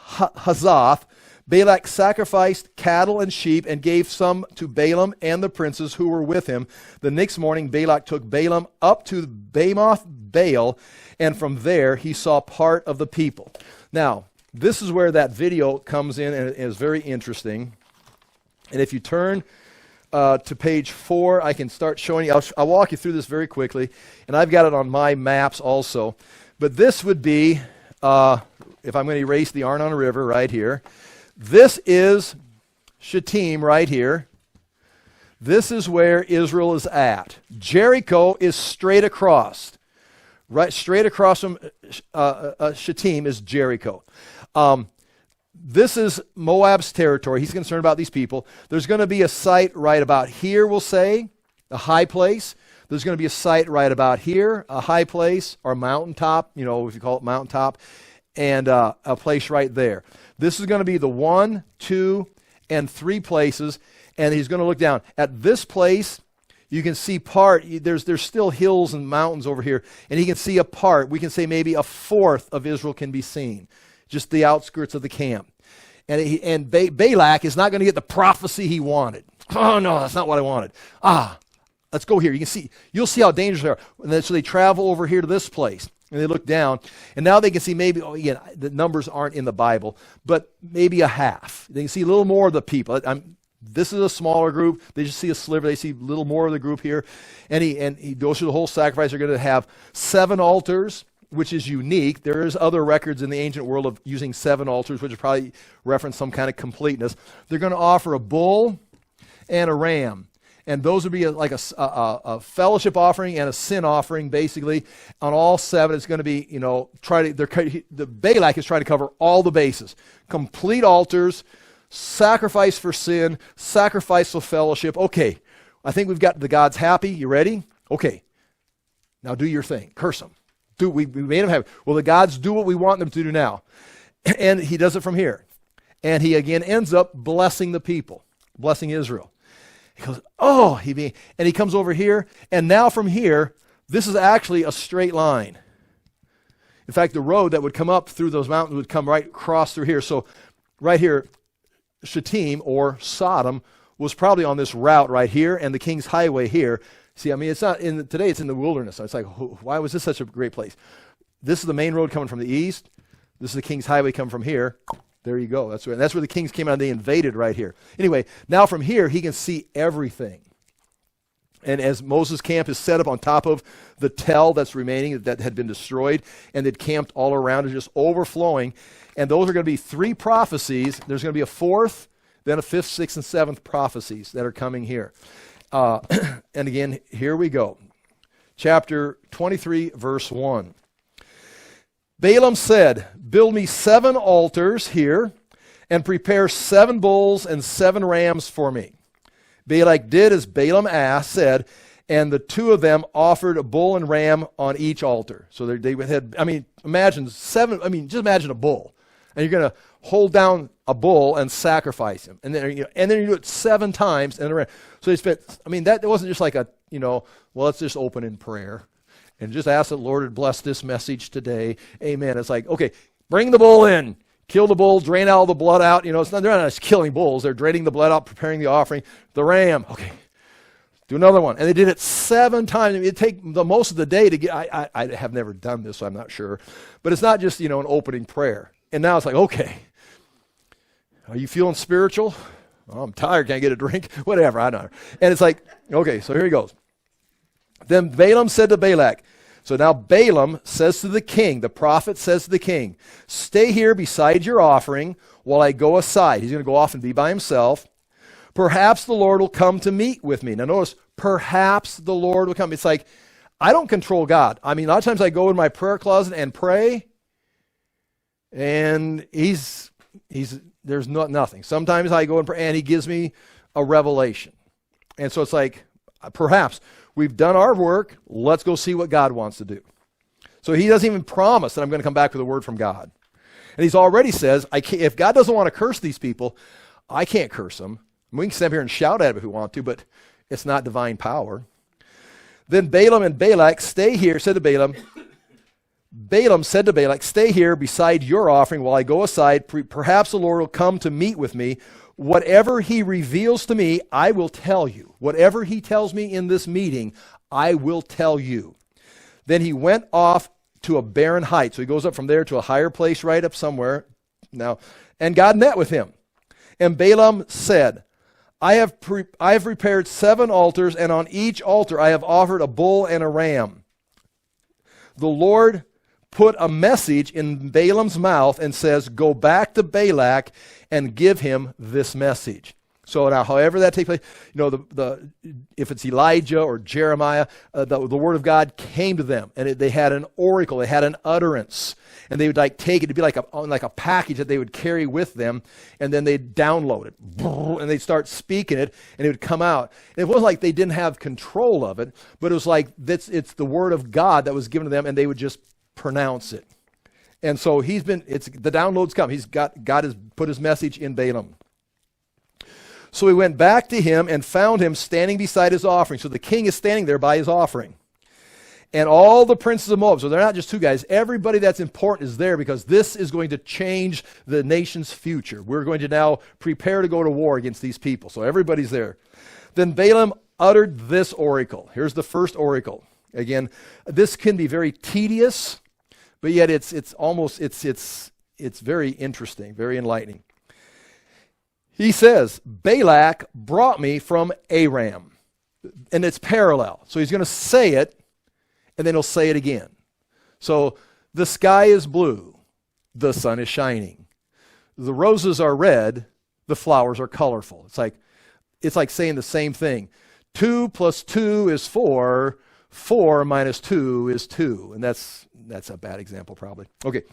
Hazath, Balak sacrificed cattle and sheep and gave some to Balaam and the princes who were with him. The next morning, Balak took Balaam up to Bamoth Baal, and from there he saw part of the people. Now, this is where that video comes in, and it is very interesting. And if you turn to page 4, I can start showing you. I'll walk you through this very quickly, and I've got it on my maps also. But this would be, if I'm going to erase the Arnon River right here, this is Shittim right here. This is where Israel is at. Jericho is straight across. Right, straight across from Shittim is Jericho. This is Moab's territory. He's concerned about these people. There's going to be a site right about here, we'll say, a high place. There's going to be a site right about here, a high place, or mountaintop, if you call it mountaintop, and a place right there. This is going to be the 1, 2, and 3 places, and he's going to look down. At this place, you can see part, there's still hills and mountains over here, and he can see a part. We can say maybe a fourth of Israel can be seen, just the outskirts of the camp. And Balak is not going to get the prophecy he wanted. Oh, no, that's not what I wanted. Let's go here. You'll see how dangerous they are. And then, so they travel over here to this place, and they look down, and now they can see maybe, again, the numbers aren't in the Bible, but maybe a half. They can see a little more of the people. This is a smaller group. They just see a sliver. They see a little more of the group here. And he goes through the whole sacrifice. They're going to have 7 altars, which is unique. There is other records in the ancient world of using 7 altars, which is probably reference some kind of completeness. They're going to offer a bull and a ram. And those would be like a fellowship offering and a sin offering, basically. On all 7, it's going to be, the Balak is trying to cover all the bases. Complete altars, sacrifice for sin, sacrifice for fellowship. Okay, I think we've got the gods happy. You ready? Okay, now do your thing. Curse them. We made them happy. Well, the gods do what we want them to do now. And he does it from here. And he again ends up blessing the people, blessing Israel. He goes, and he comes over here, and now from here, this is actually a straight line. In fact, the road that would come up through those mountains would come right across through here. So right here, Shittim or Sodom was probably on this route right here, and the King's Highway here. See, I mean, it's not today it's in the wilderness. So it's like, why was this such a great place? This is the main road coming from the east. This is the King's Highway coming from here. There you go. That's where the kings came out and they invaded right here. Anyway, now from here, he can see everything. And as Moses' camp is set up on top of the tell that's remaining that had been destroyed, and they'd camped all around it, just overflowing. And those are going to be 3 prophecies. There's going to be a 4th, then a 5th, 6th, and 7th prophecies that are coming here. And again, here we go. Chapter 23, verse 1. Balaam said, build me 7 altars here, and prepare 7 bulls and 7 rams for me. Balak did as Balaam said, and the 2 of them offered a bull and ram on each altar. So they had, imagine 7, just imagine a bull. And you're going to hold down a bull and sacrifice him. And then you do it 7 times. And so they spent, that wasn't just like let's just open in prayer. And just ask the Lord to bless this message today. Amen. It's like, okay, bring the bull in. Kill the bull, drain all the blood out. They're not just killing bulls. They're draining the blood out, preparing the offering. The ram, okay, do another one. And they did it 7 times. It'd take most of the day to get, I have never done this, so I'm not sure. But it's not just, an opening prayer. And now it's like, okay, are you feeling spiritual? Oh, I'm tired, can't get a drink? Whatever, I don't know. And it's like, okay, so here he goes. Then Balaam said to Balak, so now Balaam says to the king, the prophet says to the king, stay here beside your offering while I go aside. He's going to go off and be by himself. Perhaps the Lord will come to meet with me. Now notice, perhaps the Lord will come. It's like, I don't control God. A lot of times I go in my prayer closet and pray, and there's nothing. Sometimes I go and pray, and he gives me a revelation. And so it's like, perhaps we've done our work. Let's go see what God wants to do. So he doesn't even promise that I'm going to come back with a word from God. And he's already says, if God doesn't want to curse these people, I can't curse them. We can stand here and shout at him if we want to, but it's not divine power. Then Balaam and Balak stay here, said to Balaam, Balaam said to Balak, stay here beside your offering while I go aside. Perhaps the Lord will come to meet with me. Whatever he reveals to me, I will tell you. Whatever he tells me in this meeting, I will tell you. Then he went off to a barren height. So he goes up from there to a higher place right up somewhere. Now, and God met with him. And Balaam said, I have prepared 7 altars, and on each altar I have offered a bull and a ram. The Lord put a message in Balaam's mouth and says, go back to Balak and give him this message. So now, however that takes place, if it's Elijah or Jeremiah, the word of God came to them, and they had an oracle, they had an utterance, and they would take it to be like a package that they would carry with them, and then they'd download it, and they'd start speaking it, and it would come out. And it wasn't like they didn't have control of it, but it was like it's the word of God that was given to them, and they would just pronounce it. And so the downloads come. God has put his message in Balaam. So he went back to him and found him standing beside his offering. So the king is standing there by his offering. And all the princes of Moab, so they're not just 2 guys, everybody that's important is there, because this is going to change the nation's future. We're going to now prepare to go to war against these people. So everybody's there. Then Balaam uttered this oracle. Here's the first oracle. Again, this can be very tedious, but yet it's very interesting, very enlightening. He says, Balak brought me from Aram. And it's parallel. So he's going to say it, and then he'll say it again. So the sky is blue, the sun is shining. The roses are red, the flowers are colorful. It's like saying the same thing. 2 + 2 is 4. 4 - 2 is 2. And that's a bad example probably. Okay.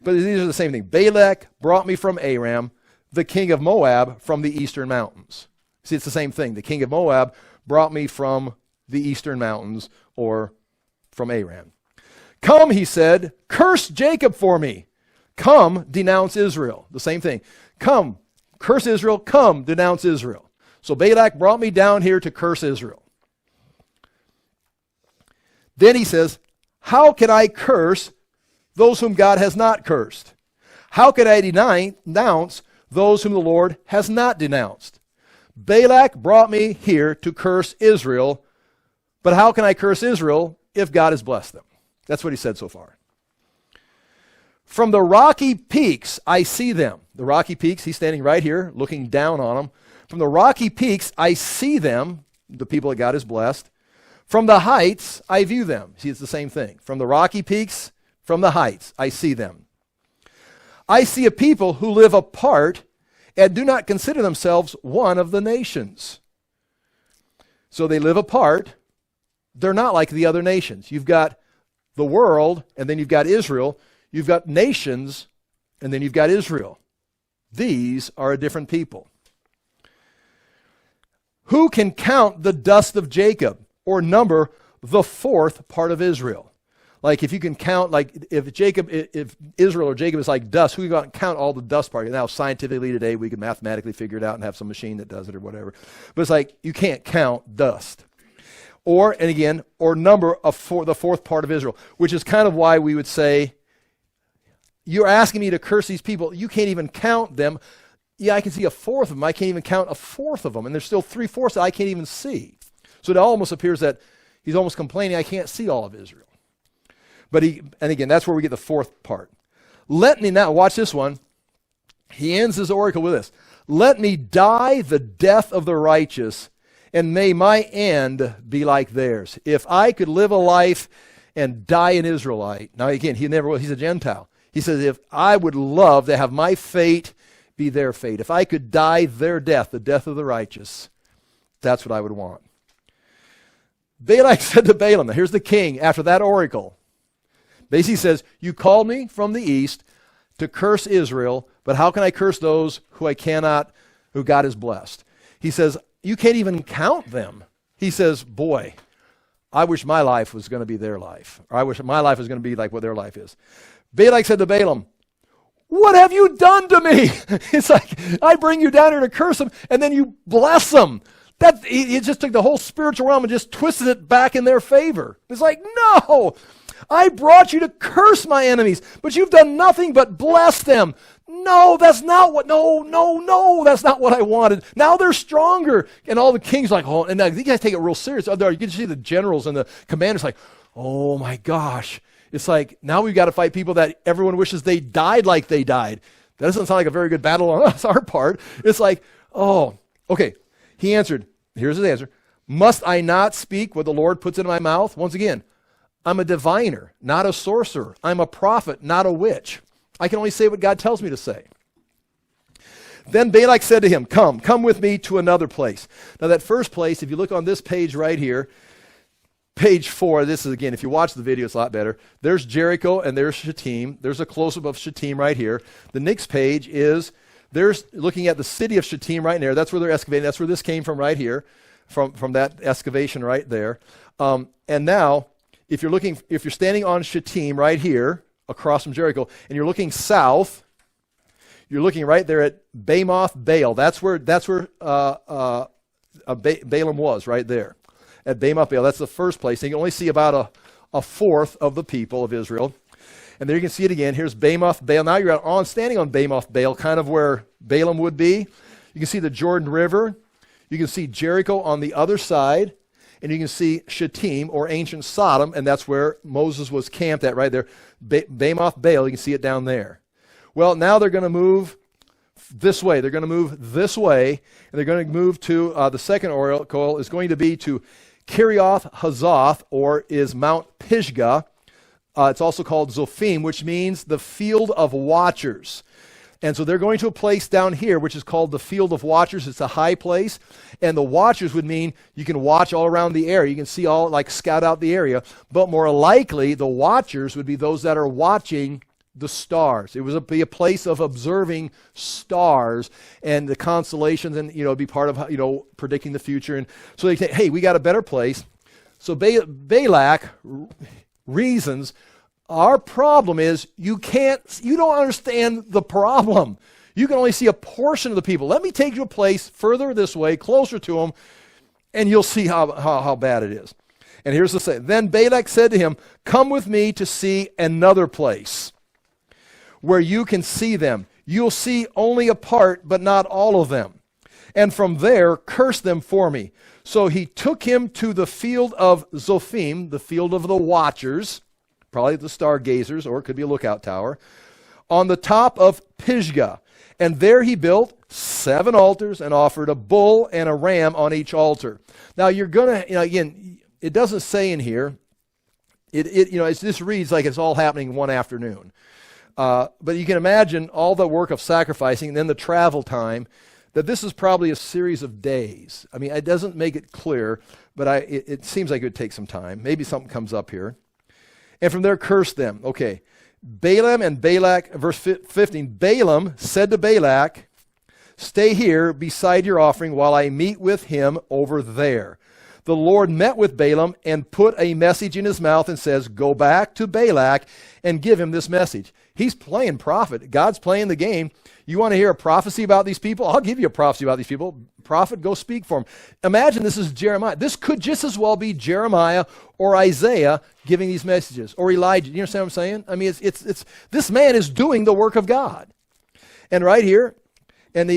But these are the same thing. Balak brought me from Aram. the king of Moab from the eastern mountains. See, it's the same thing. The king of Moab brought me from the eastern mountains, or from Aram. Come, he said, curse Jacob for me. Come, denounce Israel. The same thing. Come, curse Israel. Come, denounce Israel. So Balak brought me down here to curse Israel. Then he says, how can I curse those whom God has not cursed? How can I denounce those whom the Lord has not denounced? Balak brought me here to curse Israel, but how can I curse Israel if God has blessed them? That's what he said so far. From the rocky peaks, I see them. The rocky peaks, he's standing right here, looking down on them. From the rocky peaks, I see them, the people that God has blessed. From the heights, I view them. See, it's the same thing. From the rocky peaks, from the heights, I see them. I see a people who live apart and do not consider themselves one of the nations. So they live apart. They're not like the other nations. You've got the world, and then you've got Israel. You've got nations, and then you've got Israel. These are a different people. Who can count the dust of Jacob, or number the fourth part of Israel? Like if you can count, like if Israel or Jacob is like dust, who can count all the dust particles? Now scientifically today we can mathematically figure it out and have some machine that does it or whatever. But it's like you can't count dust. Or, and again, or number the fourth part of Israel, which is kind of why we would say, you're asking me to curse these people. You can't even count them. Yeah, I can see a fourth of them. I can't even count a fourth of them. And there's still 3/4 that I can't even see. So it almost appears that he's almost complaining, I can't see all of Israel. But and again, that's where we get the fourth part. Let me now, watch this one. He ends his oracle with this. Let me die the death of the righteous, and may my end be like theirs. If I could live a life and die an Israelite. Now again, he never was, he's a Gentile. He says, if I would love to have my fate be their fate. If I could die their death, the death of the righteous, that's what I would want. Balak said to Balaam, now here's the king after that oracle. Basically says, you called me from the east to curse Israel, but how can I curse those who who God has blessed? He says, you can't even count them. He says, boy, I wish my life was going to be their life. Or I wish my life was going to be like what their life is. Balak said to Balaam, what have you done to me? It's like, I bring you down here to curse them, and then you bless them. He just took the whole spiritual realm and just twisted it back in their favor. It's like, no, I brought you to curse my enemies, but you've done nothing but bless them. No, that's not what, no, that's not what I wanted. Now they're stronger. And all the kings like, oh, and these guys take it real serious. You can see the generals and the commanders like, oh my gosh. It's like, now we've got to fight people that everyone wishes they died like they died. That doesn't sound like a very good battle on our part. It's like, oh, okay. He answered, here's his answer. Must I not speak what the Lord puts into my mouth? Once again, I'm a diviner, not a sorcerer. I'm a prophet, not a witch. I can only say what God tells me to say. Then Balak said to him, come with me to another place. Now that first place, if you look on this page right here, page 4, this is again, if you watch the video, it's a lot better. There's Jericho and there's Shittim. There's a close-up of Shittim right here. The next page is, there's looking at the city of Shittim right there. That's where they're excavating. That's where this came from right here, from that excavation right there. And now, if you're standing on Shittim right here, across from Jericho, and you're looking south, you're looking right there at Bamoth Baal. That's where Balaam was, right there. At Bamoth Baal, that's the first place. And you can only see about a fourth of the people of Israel. And there you can see it again. Here's Bamoth Baal. Now you're standing on Bamoth Baal, kind of where Balaam would be. You can see the Jordan River. You can see Jericho on the other side. And you can see Shittim, or ancient Sodom, and that's where Moses was camped at right there. Bamoth Baal, you can see it down there. Well, now they're going to move this way. They're going to move this way, and they're going to move to, the second oracle is going to be to Kirioth Hazoth, or is Mount Pisgah. It's also called Zophim, which means the field of watchers. And so they're going to a place down here, which is called the Field of Watchers. It's a high place. And the watchers would mean you can watch all around the area. You can see all, like, scout out the area. But more likely, the watchers would be those that are watching the stars. It would be a place of observing stars and the constellations, and be part of predicting the future. And so they say, hey, we got a better place. So Balak reasons, our problem is you don't understand the problem. You can only see a portion of the people. Let me take you to a place further this way, closer to them, and you'll see how bad it is. And here's the say. Then Balak said to him, come with me to see another place where you can see them. You'll see only a part, but not all of them. And from there, curse them for me. So he took him to the field of Zophim, the field of the watchers, probably the stargazers, or it could be a lookout tower, on the top of Pisgah. And there he built 7 altars and offered a bull and a ram on each altar. Now you're going to, again, it doesn't say in here, this reads like it's all happening one afternoon. But you can imagine all the work of sacrificing and then the travel time, that this is probably a series of days. I mean, it doesn't make it clear, but it seems like it would take some time. Maybe something comes up here. And from there, curse them. Okay. Balaam and Balak, verse 15, Balaam said to Balak, stay here beside your offering while I meet with him over there. The Lord met with Balaam and put a message in his mouth and says, go back to Balak and give him this message. He's playing prophet. God's playing the game. You want to hear a prophecy about these people? I'll give you a prophecy about these people. Prophet, go speak for them. Imagine this is Jeremiah. This could just as well be Jeremiah or Isaiah giving these messages, or Elijah. You understand what I'm saying? I mean, it's this man is doing the work of God. And right here, and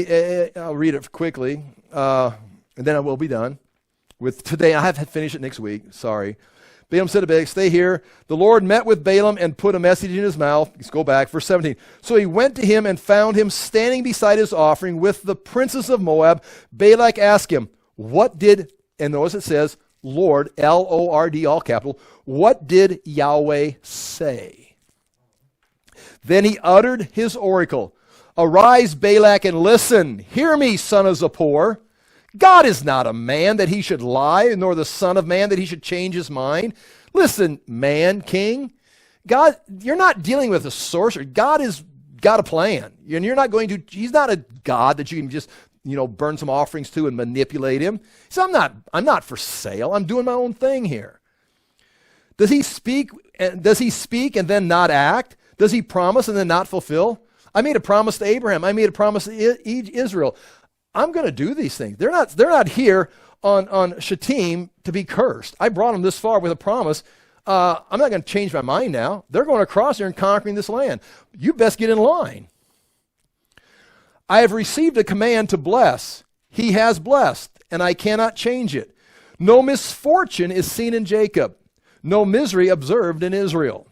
I'll read it quickly, and then I will be done with today. I have to finish it next week. Sorry. Balaam said to Balak, stay here. The Lord met with Balaam and put a message in his mouth. Let's go back, verse 17. So he went to him and found him standing beside his offering with the princes of Moab. Balak asked him, and notice it says, Lord, L-O-R-D, all capital, what did Yahweh say? Then he uttered his oracle. Arise, Balak, and listen. Hear me, son of Zippor. God is not a man that he should lie, nor the son of man that he should change his mind. Listen, man, king, God, you're not dealing with a sorcerer. God has got a plan. And you're not going to, he's not a God that you can just, burn some offerings to and manipulate him. So I'm not for sale. I'm doing my own thing here. Does he speak and then not act? Does he promise and then not fulfill? I made a promise to Abraham. I made a promise to Israel. I'm going to do these things. They're not here on Shittim to be cursed. I brought them this far with a promise. I'm not going to change my mind now. They're going across there and conquering this land. You best get in line. I have received a command to bless. He has blessed, and I cannot change it. No misfortune is seen in Jacob, no misery observed in Israel.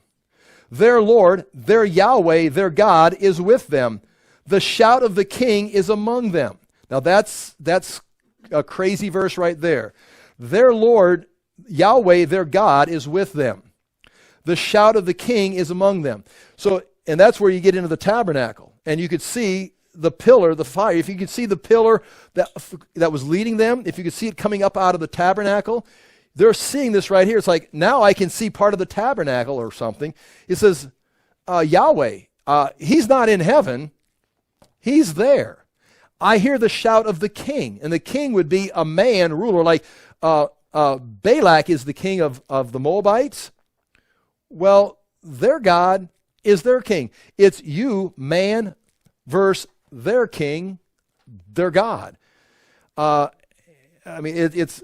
Their Lord, their Yahweh, their God is with them. The shout of the king is among them. Now that's a crazy verse right there. Their Lord, Yahweh, their God, is with them. The shout of the king is among them. So, and that's where you get into the tabernacle. And you could see the pillar, the fire. If you could see the pillar that was leading them, if you could see it coming up out of the tabernacle, they're seeing this right here. It's like, now I can see part of the tabernacle or something. It says, Yahweh, he's not in heaven. He's there. I hear the shout of the king, and the king would be a man, ruler, like Balak is the king of the Moabites. Well, their God is their king. It's you, man, versus their king, their God. It's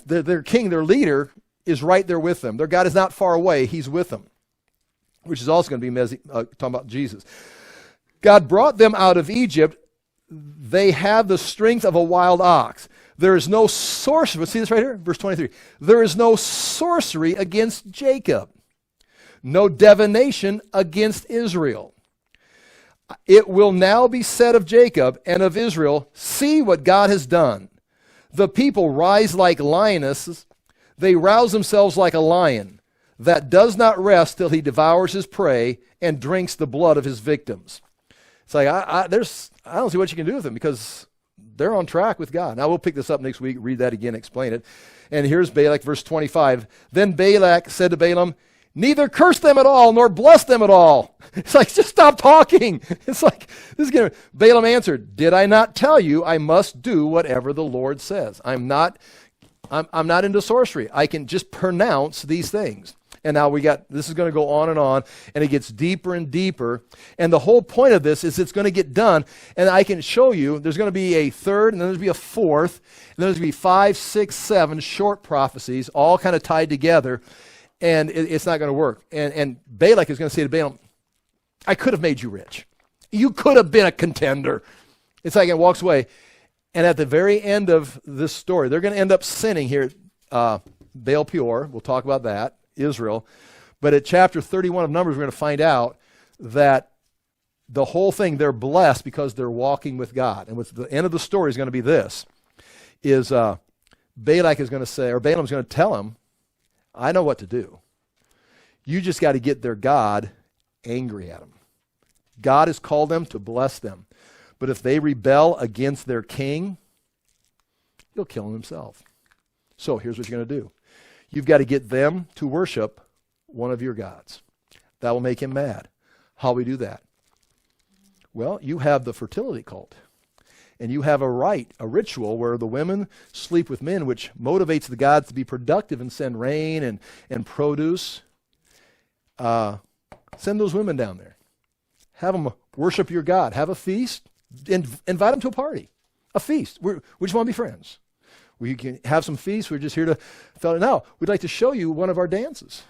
their king, their leader, is right there with them. Their God is not far away. He's with them, which is also going to be talking about Jesus. God brought them out of Egypt. They have the strength of a wild ox. There is no sorcery. See this right here? Verse 23. There is no sorcery against Jacob. No divination against Israel. It will now be said of Jacob and of Israel, see what God has done. The people rise like lionesses. They rouse themselves like a lion that does not rest till he devours his prey and drinks the blood of his victims. It's like, I don't see what you can do with them because they're on track with God. Now we'll pick this up next week, read that again, explain it. And here's Balak, verse 25. Then Balak said to Balaam, neither curse them at all, nor bless them at all. It's like, just stop talking. It's like, Balaam answered, did I not tell you I must do whatever the Lord says? I'm not into sorcery. I can just pronounce these things. And now this is going to go on, and it gets deeper and deeper. And the whole point of this is it's going to get done. And I can show you there's going to be a third, and then there's going to be a fourth, and then there's going to be 5, 6, 7 short prophecies, all kind of tied together. And it's not going to work. And Balak is going to say to Balaam, I could have made you rich. You could have been a contender. It's like it walks away. And at the very end of this story, they're going to end up sinning here. Baal Peor, we'll talk about that, Israel. But at chapter 31 of Numbers, we're going to find out that the whole thing, they're blessed because they're walking with God. And what's the end of the story is going to be this, is Balak is going to say, or Balaam's going to tell him, I know what to do. You just got to get their God angry at them. God has called them to bless them. But if they rebel against their king, he'll kill them himself. So here's what you're going to do. You've got to get them to worship one of your gods. That will make him mad. How do we do that? Well, you have the fertility cult. And you have a ritual where the women sleep with men, which motivates the gods to be productive and send rain and produce. Send those women down there. Have them worship your God. Have a feast. Invite them to a party. A feast. We just want to be friends. We can have some feasts. We're just here to... Now, we'd like to show you one of our dances.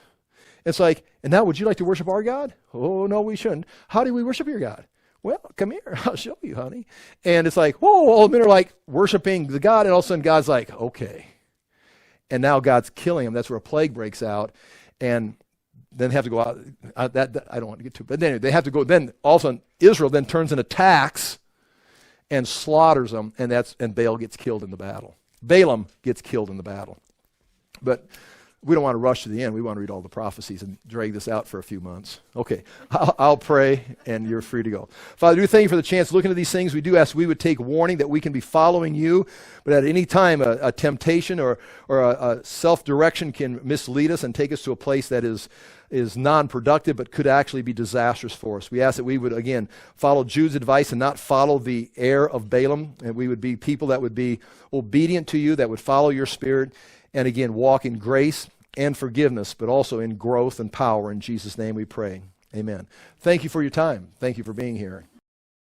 It's like, and now would you like to worship our God? Oh, no, we shouldn't. How do we worship your God? Well, come here. I'll show you, honey. And it's like, whoa, all the men are like worshiping the God, and all of a sudden God's like, okay. And now God's killing them. That's where a plague breaks out. And then they have to go out. I don't want to get to it. But anyway, they have to go. Then all of a sudden, Israel then turns and attacks and slaughters them, and Baal gets killed in the battle. Balaam gets killed in the battle. But we don't want to rush to the end. We want to read all the prophecies and drag this out for a few months. Okay, I'll pray, and you're free to go. Father, we thank you for the chance to look into these things. We do ask we would take warning that we can be following you, but at any time a temptation or a self-direction can mislead us and take us to a place that is non-productive but could actually be disastrous for us. We ask that we would, again, follow Jude's advice and not follow the error of Balaam, and we would be people that would be obedient to you, that would follow your spirit, and again, walk in grace and forgiveness, but also in growth and power. In Jesus' name we pray. Amen. Thank you for your time. Thank you for being here.